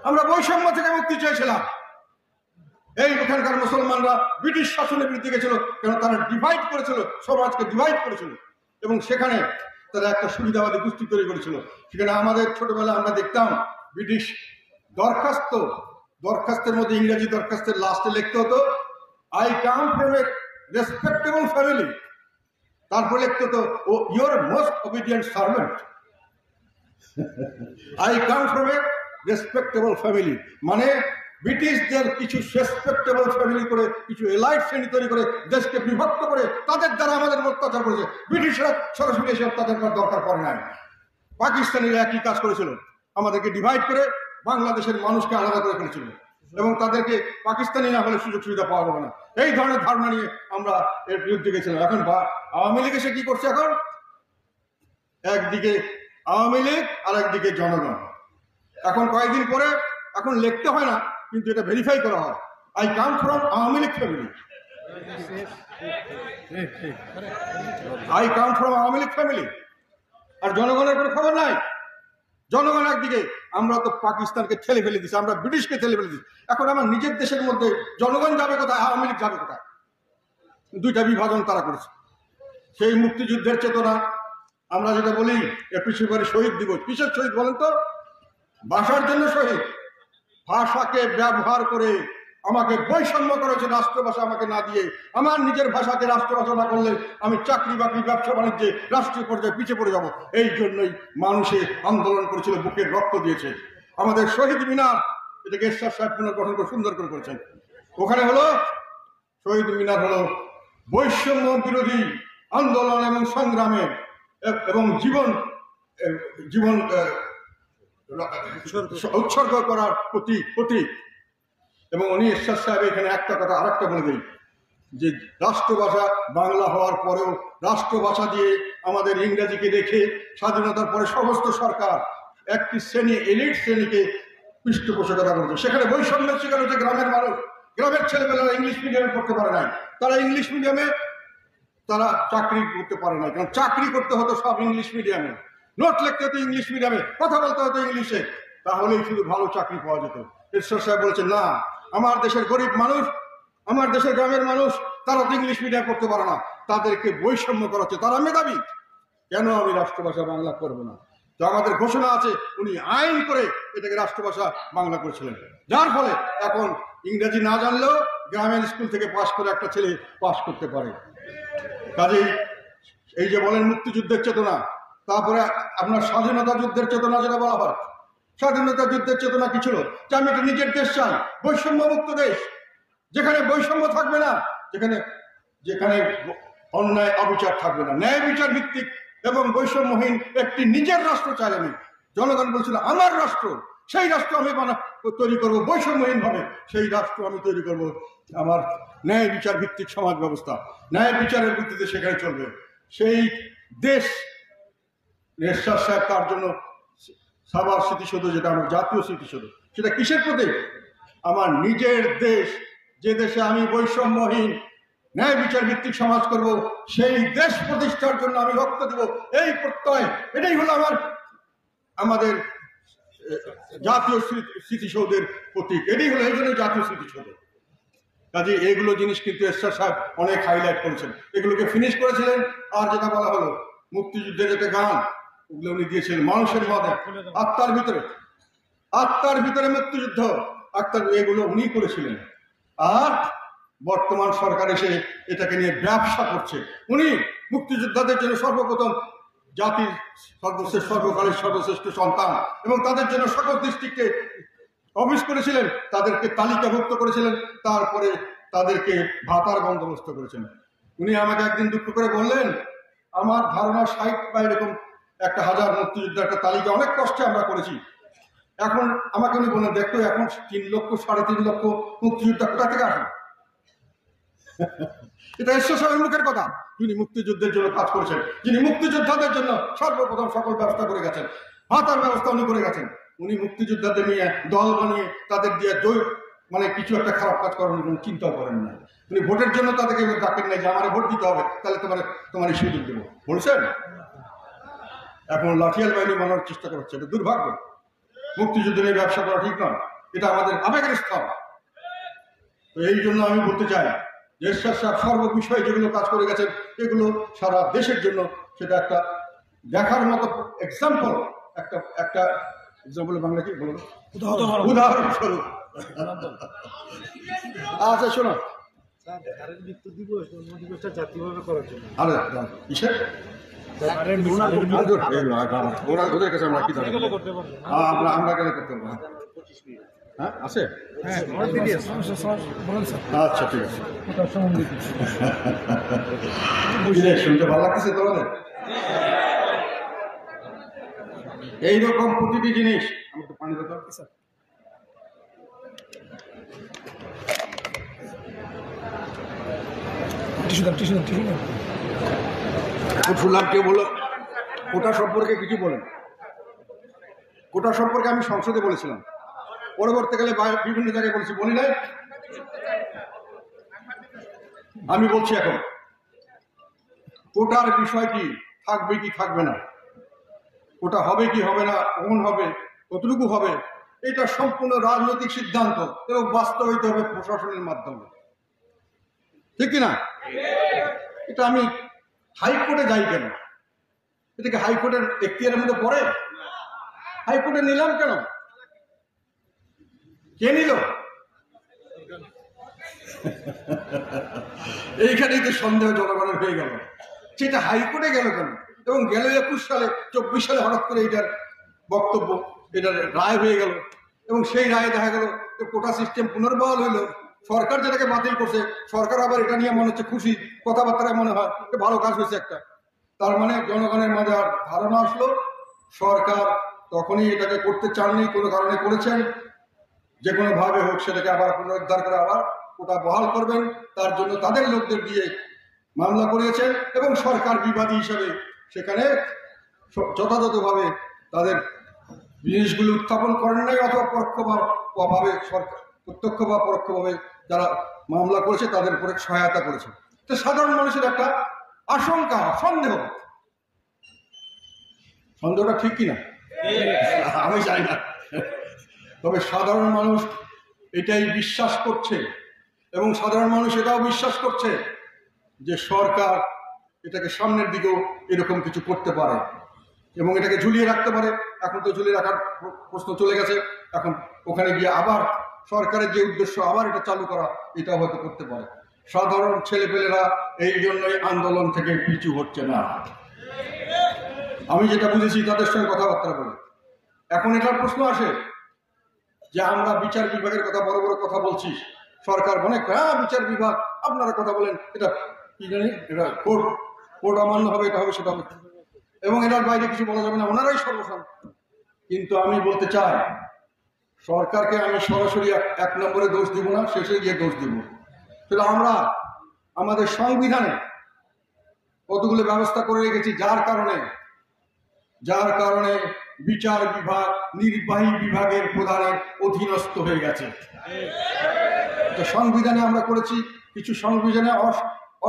আমরা বৈষম্য থেকে মুক্তি চেয়েছিলাম। এই এখানকার মুসলমানরা ব্রিটিশ শাসনের বিরুদ্ধে গেছিল, কেন তারা ডিভাইড করেছিল, সমাজকে ডিভাইড করেছিল এবং সেখানে তারা একটা সুবিধাবাদী গোষ্ঠী তৈরি করেছিল। সেখানে আমাদের ছোটবেলায় আমরা দেখতাম ব্রিটিশ দরখাস্তের মধ্যে, ইংরেজি দরখাস্তের লাস্টে লিখতে হতো I come from a respectable family, তারপরে লিখতে হতো ও your most obedient servant. I come from a respectable family মানে ব্রিটিশদের কিছু রেসপেক্টেবল ফ্যামিলি করে, কিছু এলাইট শ্রেণী তৈরি করে দেশকে বিভক্ত করে তাদের দ্বারা আমাদের অত্যাচার করেছে। ব্রিটিশরা সরাসরি এসে অত্যাচার করার দরকার পড়ে নাই। পাকিস্তানিরা একই কাজ করেছিল, আমাদেরকে ডিভাইড করে বাংলাদেশের মানুষকে আলাদা করে ফেলেছিল এবং তাদেরকে পাকিস্তানি না হলে সুযোগ সুবিধা পাওয়া যাবে না, এই ধরনের ধারণা নিয়ে আমরা এর বিরুদ্ধে গেছিলাম। এখন আওয়ামী লীগ এসে কি করছে? এখন একদিকে আওয়ামী লীগ আর একদিকে জনগণ। এখন কয়েকদিন পরে এখন লিখতে হয় না, কিন্তু এটা ভেরিফাই করা হয়, I come from Awami League family, I come from Awami League family. আর জনগণের কোনো খবর নাই। জনগণ একদিকে, আমরা তো পাকিস্তানকে ঠেলে ফেলে দিচ্ছি, আমরা ব্রিটিশকে ঠেলে ফেলে দিচ্ছি। এখন আমার নিজের দেশের মধ্যে জনগণ যাবে কোথায়, আওয়ামী লীগ যাবে কোথায়? দুইটা বিভাজন তারা করেছে। সেই মুক্তিযুদ্ধের চেতনা আমরা যেটা বলি 21শে ফেব্রুয়ারি শহীদ দিবস, কিসের শহীদ বলেন তো? ভাষার জন্য শহীদ। ভাষাকে ব্যবহার করে আমাকে বৈষম্য করেছে, রাষ্ট্রভাষা আমাকে না দিয়ে। আমার নিজের ভাষাকে রাষ্ট্রভাষা না করলে আমি চাকরি বাকরি, ব্যবসা বাণিজ্যে রাষ্ট্রীয় পর্যায়ে পিছিয়ে পড়ে যাব। এই জন্যই মানুষে আন্দোলন করেছিল, বুকের রক্ত দিয়েছে। আমাদের শহীদ মিনার, এটাকে এরশাদ সাহেব পুনর্গঠন করে সুন্দর করে করেছেন। ওখানে হলো শহীদ মিনার হলো বৈষম্য বিরোধী আন্দোলন এবং সংগ্রামে এবং জীবন উৎসর্গ করার প্রতীক। এবং উনি এরশাদ সাহেব এখানে একটা কথা আরেকটা বলে দিই, যে রাষ্ট্রভাষা বাংলা হওয়ার পরেও রাষ্ট্রভাষা দিয়ে আমাদের ইংরেজিকে রেখে স্বাধীনতার পরে সমস্ত সরকার একটি শ্রেণী এলিট শ্রেণীকে পৃষ্ঠপোষকতা করেছে। সেখানে বৈষম্যের শিকার হচ্ছে গ্রামের মানুষ। গ্রামের ছেলেমেয়েরা ইংলিশ মিডিয়ামে পড়তে পারে নাই, তারা ইংলিশ মিডিয়ামে তারা চাকরি করতে পারে না, কারণ চাকরি করতে হতো সব ইংলিশ মিডিয়ামে, নোট লিখতে হতো ইংলিশ মিডিয়ামে, কথা বলতে হতো ইংলিশে, তাহলেই শুধু ভালো চাকরি পাওয়া যেত। ঈশ্বর সাহেব বলেছেন না, আমার দেশের গরিব মানুষ, আমার দেশের গ্রামের মানুষ তারা তো ইংলিশ মিডিয়াম পড়তে পারে না, তাদেরকে বৈষম্য করা হচ্ছে, তারা মেধাবী, কেন আমি রাষ্ট্রভাষা বাংলা করব না? তো আমাদের ঘোষণা আছে, উনি আইন করে এটাকে রাষ্ট্রভাষা বাংলা করেছিলেন, যার ফলে এখন ইংরেজি না জানলেও গ্রামের স্কুল থেকে পাশ করে একটা ছেলে পাশ করতে পারে। কাজেই এই যে বলেন মুক্তিযুদ্ধের চেতনা, তারপরে আপনার স্বাধীনতা যুদ্ধের চেতনা যেটা বলা হয়, স্বাধীনতা যুদ্ধের চেতনা কি ছিল? যে আমি একটা নিজের দেশ চাই, বৈষম্য মুক্ত দেশ, যেখানে বৈষম্য থাকবে না, যেখানে যেখানে অন্যায় অবিচার থাকবে না, ন্যায় বিচার ভিত্তিক এবং বৈষম্যহীন একটি নিজের রাষ্ট্র চাই আমি। জনগণ বলছিল আমার রাষ্ট্র, সেই রাষ্ট্র আমি তৈরি করবো বৈষম্যহীন ভাবে, সেই রাষ্ট্র আমি তৈরি করব, আমার ন্যায় বিচার ভিত্তিক সমাজ ব্যবস্থা, ন্যায় বিচারের ভিত্তিতে সেখানে চলবে। সেই দেশ এরশাদ সাহেব তার জন্য সাভার স্মৃতিসৌধ, যেটা আমার জাতীয় স্মৃতিসৌধ, সেটা কিসের প্রতীক? আমার নিজের দেশ, যে দেশে আমি বৈষম্যহীন ন্যায় বিচার ভিত্তিক সমাজ করব, সেই দেশ প্রতিষ্ঠার জন্য আমি রক্ত দেব, এই প্রত্যয়, এটাই হলো আমাদের জাতীয় স্মৃতিসৌধের প্রতীক, এটাই হলো এই জন্য জাতীয় স্মৃতিসৌধ। কাজে এগুলো জিনিস কিন্তু এরশাদ সাহেব অনেক হাইলাইট করেছেন, এগুলোকে ফিনিশ করেছিলেন। আর যেটা বলা হলো মুক্তিযুদ্ধের যেটা গান, ওগুলো উনি দিয়েছিলেন মানুষের মধ্যে, আত্মার ভিতরে মুক্তিযুদ্ধ, এগুলো উনি করেছিলেন। আর বর্তমান সরকার এসে এটাকে নিয়ে ব্যবসা করছে। উনি মুক্তিযোদ্ধাদের জন্য সর্বপ্রথম জাতির সর্বকালের সর্বশ্রেষ্ঠ সন্তান এবং তাদের জন্য সকল ডিস্ট্রিক্টে অফিস করেছিলেন, তাদেরকে তালিকাভুক্ত করেছিলেন, তারপরে তাদেরকে ভাতার বন্দোবস্ত করেছেন। উনি আমাকে একদিন দুঃখ করে বললেন, আমার ধারণা 60 বা এরকম 1000 মুক্তিযোদ্ধা একটা তালিকা অনেক কষ্টে আমরা করেছি। এখন আমাকে উনি বললেন, দেখো এখন 3 লক্ষ 3.5 লক্ষ মুক্তিযোদ্ধা কোথা থেকে আসেন? এটা এরশাদ সাহেবের মুখের কথা, যিনি মুক্তিযুদ্ধের জন্য কাজ করেছেন, যিনি মুক্তিযোদ্ধাদের জন্য সর্বপ্রথম সকল ব্যবস্থা করে গেছেন, ভাতার ব্যবস্থা উনি করে গেছেন। উনি মুক্তিযোদ্ধাদের নিয়ে দল বানিয়ে তাদের দিয়ে মানে কিছু একটা খারাপ কাজ করার কোনো চিন্তাও করেন না। উনি ভোটের জন্য তাদেরকে ডাকেন নাই যে আমার ভোট দিতে হবে, তাহলে তোমার সুযোগ দেবো বলছেন। এখন লাঠিয়াল বাহিনী বানানোর চেষ্টা করছে, এটা দুর্ভাগ্য। মুক্তিযুদ্ধ নিয়ে ব্যবসা করা ঠিক নয়, এটা আমাদের আবেগের স্থল। তো এই জন্য আমি বলতে চাই, এরশাদ সাহেব সর্ববিষয়ে যেগুলো কাজ করে গেছেন, এগুলো সারা দেশের জন্য সেটা একটা দেখার মতো এক্সাম্পল, একটা এক্সাম্পল বাংলা কি বলবো, উদাহরণস্বরূপ। আচ্ছা শোনো, জাতীয়ভাবে করার জন্য আরে কিসের আমরা কেন করতে পারবো? হ্যাঁ আছে, আচ্ছা ঠিক আছে। শুনতে ভালো লাগতেছে তোমাদের? এইরকম প্রতিটি জিনিস আমাকে পানি দিতে হবে স্যার। শুনলাম কেউ বললো কোটা সম্পর্কে কিছু বলেন। কোটা সম্পর্কে আমি সংসদে বলেছিলাম, পরবর্তীকালে বিভিন্ন জায়গায় বলেছি, বলি নাই? আমি বলছি এখন কোটার বিষয়টি থাকবে কি থাকবে না, কোটা হবে কি হবে না, কখন হবে, কতটুকু হবে, এটা সম্পূর্ণ রাজনৈতিক সিদ্ধান্ত এবং বাস্তবায়িত হবে প্রশাসনের মাধ্যমে, ঠিক কিনা? এটা আমি হাইকোর্টে যাই কেন? এটাকে হাইকোর্টের এখতিয়ারের মধ্যে পড়ে? হাইকোর্টে নিলাম কেন? কে নিল? এইখানেই তো সন্দেহ জনগণের হয়ে গেল, সেটা হাইকোর্টে গেল কেন? এবং গেল 21 সালে, 24 সালে হঠাৎ করে এটার বক্তব্য, এটার রায় হয়ে গেল এবং সেই রায়ে দেখা গেল কোটা সিস্টেম পুনর্বহাল হইল। সরকার যেটাকে বাতিল করছে, সরকার আবার এটা নিয়ে মনে হচ্ছে খুশি, কথাবার্তায় মনে হয় ভালো কাজ হয়েছে একটা। তার মানে জনগণের মধ্যে আর ধারণা আসলো সরকার তখনই এটাকে করতে চাননি, কোনো কারণে করেছেন, যে কোনো ভাবে হোক সেটাকে আবার পুনরুদ্ধার করে আবার কোটা বহাল করবেন, তার জন্য তাদের লোকদের দিয়ে মামলা করিয়েছেন এবং সরকার বিবাদী হিসাবে সেখানে যথাযথভাবে তাদের জিনিসগুলো উত্থাপন করেন নাই, অথবা পরোক্ষভাবে সরকার প্রত্যক্ষ বা পরোক্ষভাবে যারা মামলা করেছে তাদের উপরে সহায়তা করেছে। তো সাধারণ মানুষের একটা আশঙ্কা, সন্দেহটা ঠিক কিনা আমি জানি না, তবে সাধারণ মানুষ এটাই বিশ্বাস করছে এবং সাধারণ মানুষ এটাও বিশ্বাস করছে যে সরকার এটাকে সামনের দিকেও এরকম কিছু করতে পারে এবং এটাকে ঝুলিয়ে রাখতে পারে। এখন তো ঝুলিয়ে রাখার প্রশ্ন চলে গেছে, এখন ওখানে গিয়ে আবার সরকারের যে উদ্দেশ্য আবার এটা চালু করা, এটা হয়তো করতে পারে। সাধারণ ছেলেপেলেরা এই জন্যই আন্দোলন থেকে পিছু হচ্ছে না, আমি যেটা বুঝেছি তাদের সঙ্গে কথাবার্তা বলে। এখন এটার প্রশ্ন আসে যে আমরা বিচার বিভাগের কথা বড় বড় কথা বলছি, সরকার মনে করে হ্যাঁ বিচার বিভাগ আপনারা কথা বলেন, এটা কি জানি এটা কোর্ট অমান্য হবে, এটা হবে সেটা হবে, এবং এটার বাইরে কিছু বলা যাবে না, ওনারাই সর্বসান। কিন্তু আমি বলতে চাই সরকারকে আমি সরাসরি এক নম্বরে দোষ দিব না, শেষে গিয়ে দোষ দিব। তাহলে আমরা আমাদের সংবিধানে কতগুলো ব্যবস্থা করে রেখেছি যার কারণে বিচার বিভাগ নির্বাহী বিভাগের প্রধানের অধীনস্থ হয়ে গেছে। তো সংবিধানে আমরা করেছি কিছু, সংবিধানে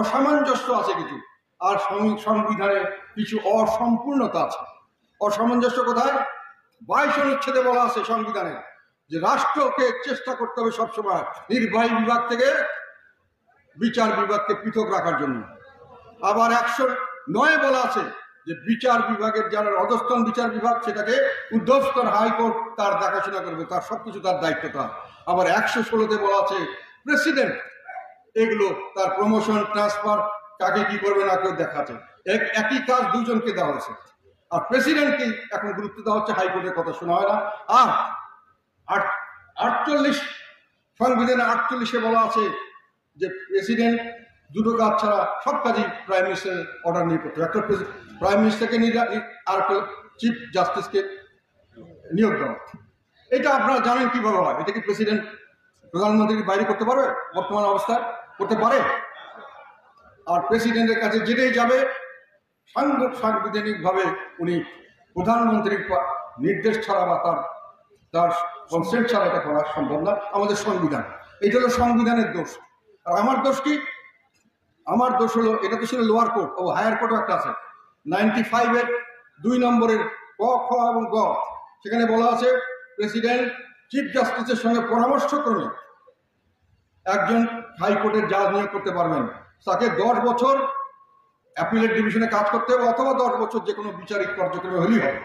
অসামঞ্জস্য আছে কিছু, আর সংবিধানে কিছু অসম্পূর্ণতা আছে। অসামঞ্জস্য কোথায়? 22 অনুচ্ছেদে বলা আছে সংবিধানে যে রাষ্ট্রকে চেষ্টা করতে হবে সবসময় নির্বাহী বিভাগ থেকে বিচার বিভাগকে পৃথক রাখার জন্য। আবার 109 বলা আছে যে বিচার বিভাগের যারা অধস্তন বিচার বিভাগ সেটাকে ঊর্ধ্বস্তন হাইকোর্ট তার দেখাশোনা করবে, তার সবকিছু তার দায়িত্বটা। আবার 116তে বলা আছে প্রেসিডেন্ট এগুলো তার প্রমোশন ট্রান্সফার কাকে কি করবে না কেউ দেখাচ্ছে। একই কাজ দুজনকে দেওয়া হয়েছে, আর প্রেসিডেন্টকে এখন গুরুত্ব দেওয়া হচ্ছে, হাইকোর্টের কথা শোনা হয় না। আর 48 সংবিধানে 48-এ বলা আছে যে প্রেসিডেন্ট দুটো কাজ ছাড়া সব কাজই প্রাইম মিনিস্টারের অর্ডার নিয়ে করতে হবে। একটা প্রাইম মিনিস্টারকে আর একটা চিফ জাস্টিসকে নিয়োগ দেওয়া। এটা আপনারা জানেন কিভাবে হয়। এটা কি প্রেসিডেন্ট প্রধানমন্ত্রীর বাইরে করতে পারবে? বর্তমান অবস্থায় করতে পারে। আর প্রেসিডেন্টের কাছে যেটাই যাবে সাংবিধানিকভাবে উনি প্রধানমন্ত্রীর নির্দেশ ছাড়া বা তার কনসেন্ট ছাড়া এটা করা সম্ভব না। আমাদের সংবিধান, এটা হলো সংবিধানের দোষ। আর আমার দোষ কি? আমার দোষ হলো, এটা তো ছিল লোয়ার কোর্ট, ও হায়ার কোর্টও একটা আছে 95-এর 2 নম্বরের ক, খ এবং গ। সেখানে বলা আছে প্রেসিডেন্ট চিফ জাস্টিসের সঙ্গে পরামর্শ করে একজন হাইকোর্টের জাজ নিয়োগ করতে পারবেন। তাকে 10 বছর অ্যাপিলেট ডিভিশনে কাজ করতে হবে, অথবা 10 বছর যে কোনো বিচারিক কার্যক্রমে হলেই হবে।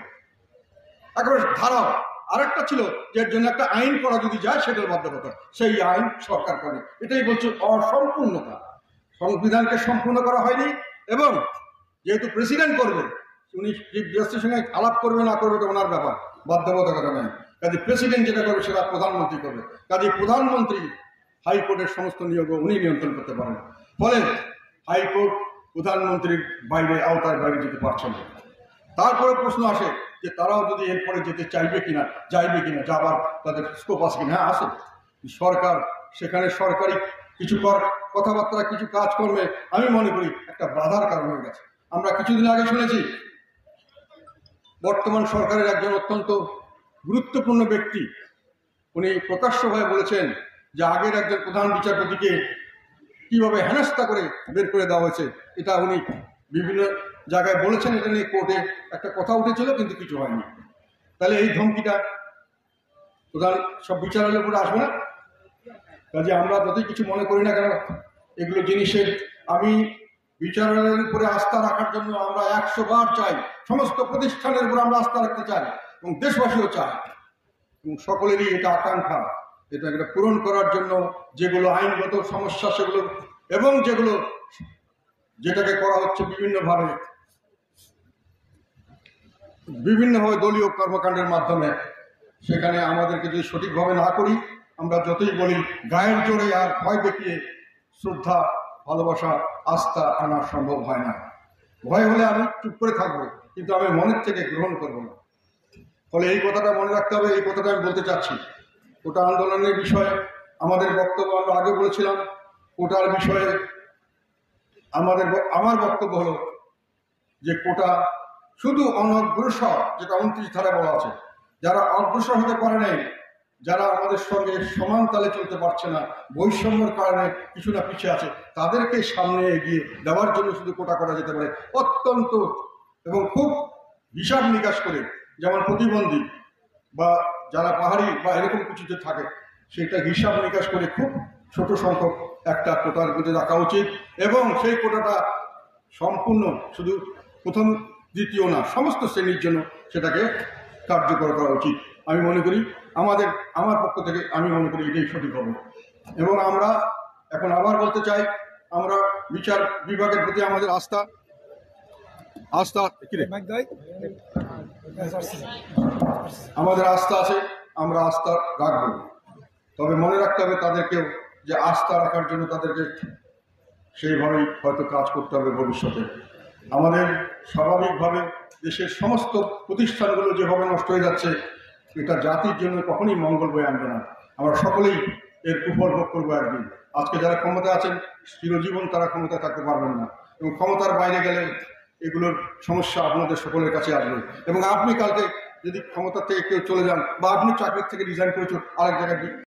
একেবারে ধারাও। আরেকটা ছিল যে এর জন্য একটা আইন করা যদি যায় সেটার বাধ্যবাধকতা, সেই আইন সরকার করে। এটাই বলছে অসম্পূর্ণতা। সংবিধানকে সম্পূর্ণ করা হয়নি, এবং যেহেতু প্রেসিডেন্ট করবে, উনি চিফ জাস্টিসের সঙ্গে আলাপ করবে না করবে এটা ওনার ব্যাপার, বাধ্যবাধকতা নেই। কাজে প্রেসিডেন্ট যেটা করবে সেটা প্রধানমন্ত্রী করবে। কাজে প্রধানমন্ত্রী হাইকোর্টের সমস্ত নিয়োগ উনি নিয়ন্ত্রণ করতে পারেন। ফলে হাইকোর্ট প্রধানমন্ত্রীর আওতার বাইরে যেতে পারছে না। তারপরে প্রশ্ন আসে যে তারাও যদি এরপরে যেতে যাইবে কিনা, যাবার তাদের স্কোপ আছে কিনা। হ্যাঁ আছে। সরকার সেখানে সরকারি কিছু কথাবার্তা, কিছু কাজকর্মে আমি মনে করি একটা বাধার কারণ হয়ে গেছে। আমরা কিছুদিন আগে শুনেছি বর্তমান সরকারের একজন অত্যন্ত গুরুত্বপূর্ণ ব্যক্তি, উনি প্রকাশ্যভাবে বলেছেন যে আগের একজন প্রধান বিচারপতিকে কিভাবে হেনস্থা করে বের করে দেওয়া হয়েছে। এটা উনি বিভিন্ন জায়গায় বলেছেন, এটা নিয়ে কোর্টে একটা কথা উঠেছিল কিন্তু কিছু হয়নি। তাহলে এই ধমকিটা প্রধান সব বিচারালয়ের উপরে আসবে না? কাজে আমরা যদি কিছু মনে করি না কেন এগুলো জিনিসের, আমি বিচারালয়ের উপরে আস্থা রাখার জন্য আমরা 100 বার চাই, সমস্ত প্রতিষ্ঠানের উপর আমরা আস্থা রাখতে চাই এবং দেশবাসীও চায়, এবং সকলেরই এটা আকাঙ্ক্ষা। এটা পূরণ করার জন্য যেগুলো আইনগত সমস্যা সেগুলো, এবং যেটাকে করা হচ্ছে বিভিন্নভাবে দলীয় কর্মকাণ্ডের মাধ্যমে, সেখানে আমাদেরকে যদি সঠিকভাবে না করি, আমরা যতই বলি গায়ের জোরে আর ভয় দেখিয়ে শ্রদ্ধা, ভালোবাসা, আস্থা আনা সম্ভব হয় না। ভয় হলে আমি চুপ করে থাকবো, কিন্তু আমি মনের থেকে গ্রহণ করব না। ফলে এই কথাটা মনে রাখতে হবে। এই কথাটা আমি বলতে চাচ্ছি। ওটা আন্দোলনের বিষয়ে আমাদের বক্তব্য আমরা আগে বলেছিলাম কোটার বিষয়ে আমার বক্তব্য হলো যে কোটা শুধু অনগ্রসর, যেটা 29 ধারায় বলা আছে, যারা অগ্রসর হতে পারে নাই, যারা আমাদের সঙ্গে সমান তালে চলতে পারছে না, বৈষম্যের কারণে কিছু না পিছিয়ে আছে, তাদেরকে সামনে এগিয়ে দেওয়ার জন্য শুধু কোটা করা যেতে পারে অত্যন্ত এবং খুব হিসাব নিকাশ করে, যেমন প্রতিবন্ধী বা যারা পাহাড়ি বা এরকম কিছুতে থাকে, সেটা হিসাব নিকাশ করে খুব ছোট সংখ্যক একটা কোটার মধ্যে রাখা উচিত এবং সেই কোটাটা সম্পূর্ণ শুধু প্রথম দ্বিতীয় না, সমস্ত শ্রেণীর জন্য সেটাকে কার্যকর করা উচিত। আমি মনে করি আমার পক্ষ থেকে আমি মনে করি এটাই সঠিক হবে। এবং আমরা এখন আবার বলতে চাই, আমরা বিচার বিভাগের প্রতি আমাদের আস্থা আমাদের আস্থা আছে, আমরা আস্থা রাখবো। তবে মনে রাখতে হবে তাদেরকেও যে আস্থা রাখার জন্য তাদেরকে সেইভাবেই হয়তো কাজ করতে হবে ভবিষ্যতে। আমাদের স্বাভাবিকভাবে দেশের সমস্ত প্রতিষ্ঠানগুলো যেভাবে নষ্ট হয়ে যাচ্ছে, এটা জাতির জন্য কখনই মঙ্গল বয়ে আনবে না। আমরা সকলেই এর কুফল ভোগ করবো একদিন। আজকে যারা ক্ষমতায় আছেন চিরজীবন তারা ক্ষমতায় থাকতে পারবেন না, এবং ক্ষমতার বাইরে গেলে এগুলোর সমস্যা আপনাদের সকলের কাছে আসবে। এবং আপনি কালকে যদি ক্ষমতা থেকে কেউ চলে যান বা আপনি চাকরির থেকে রিজাইন করে আরেক জায়গায়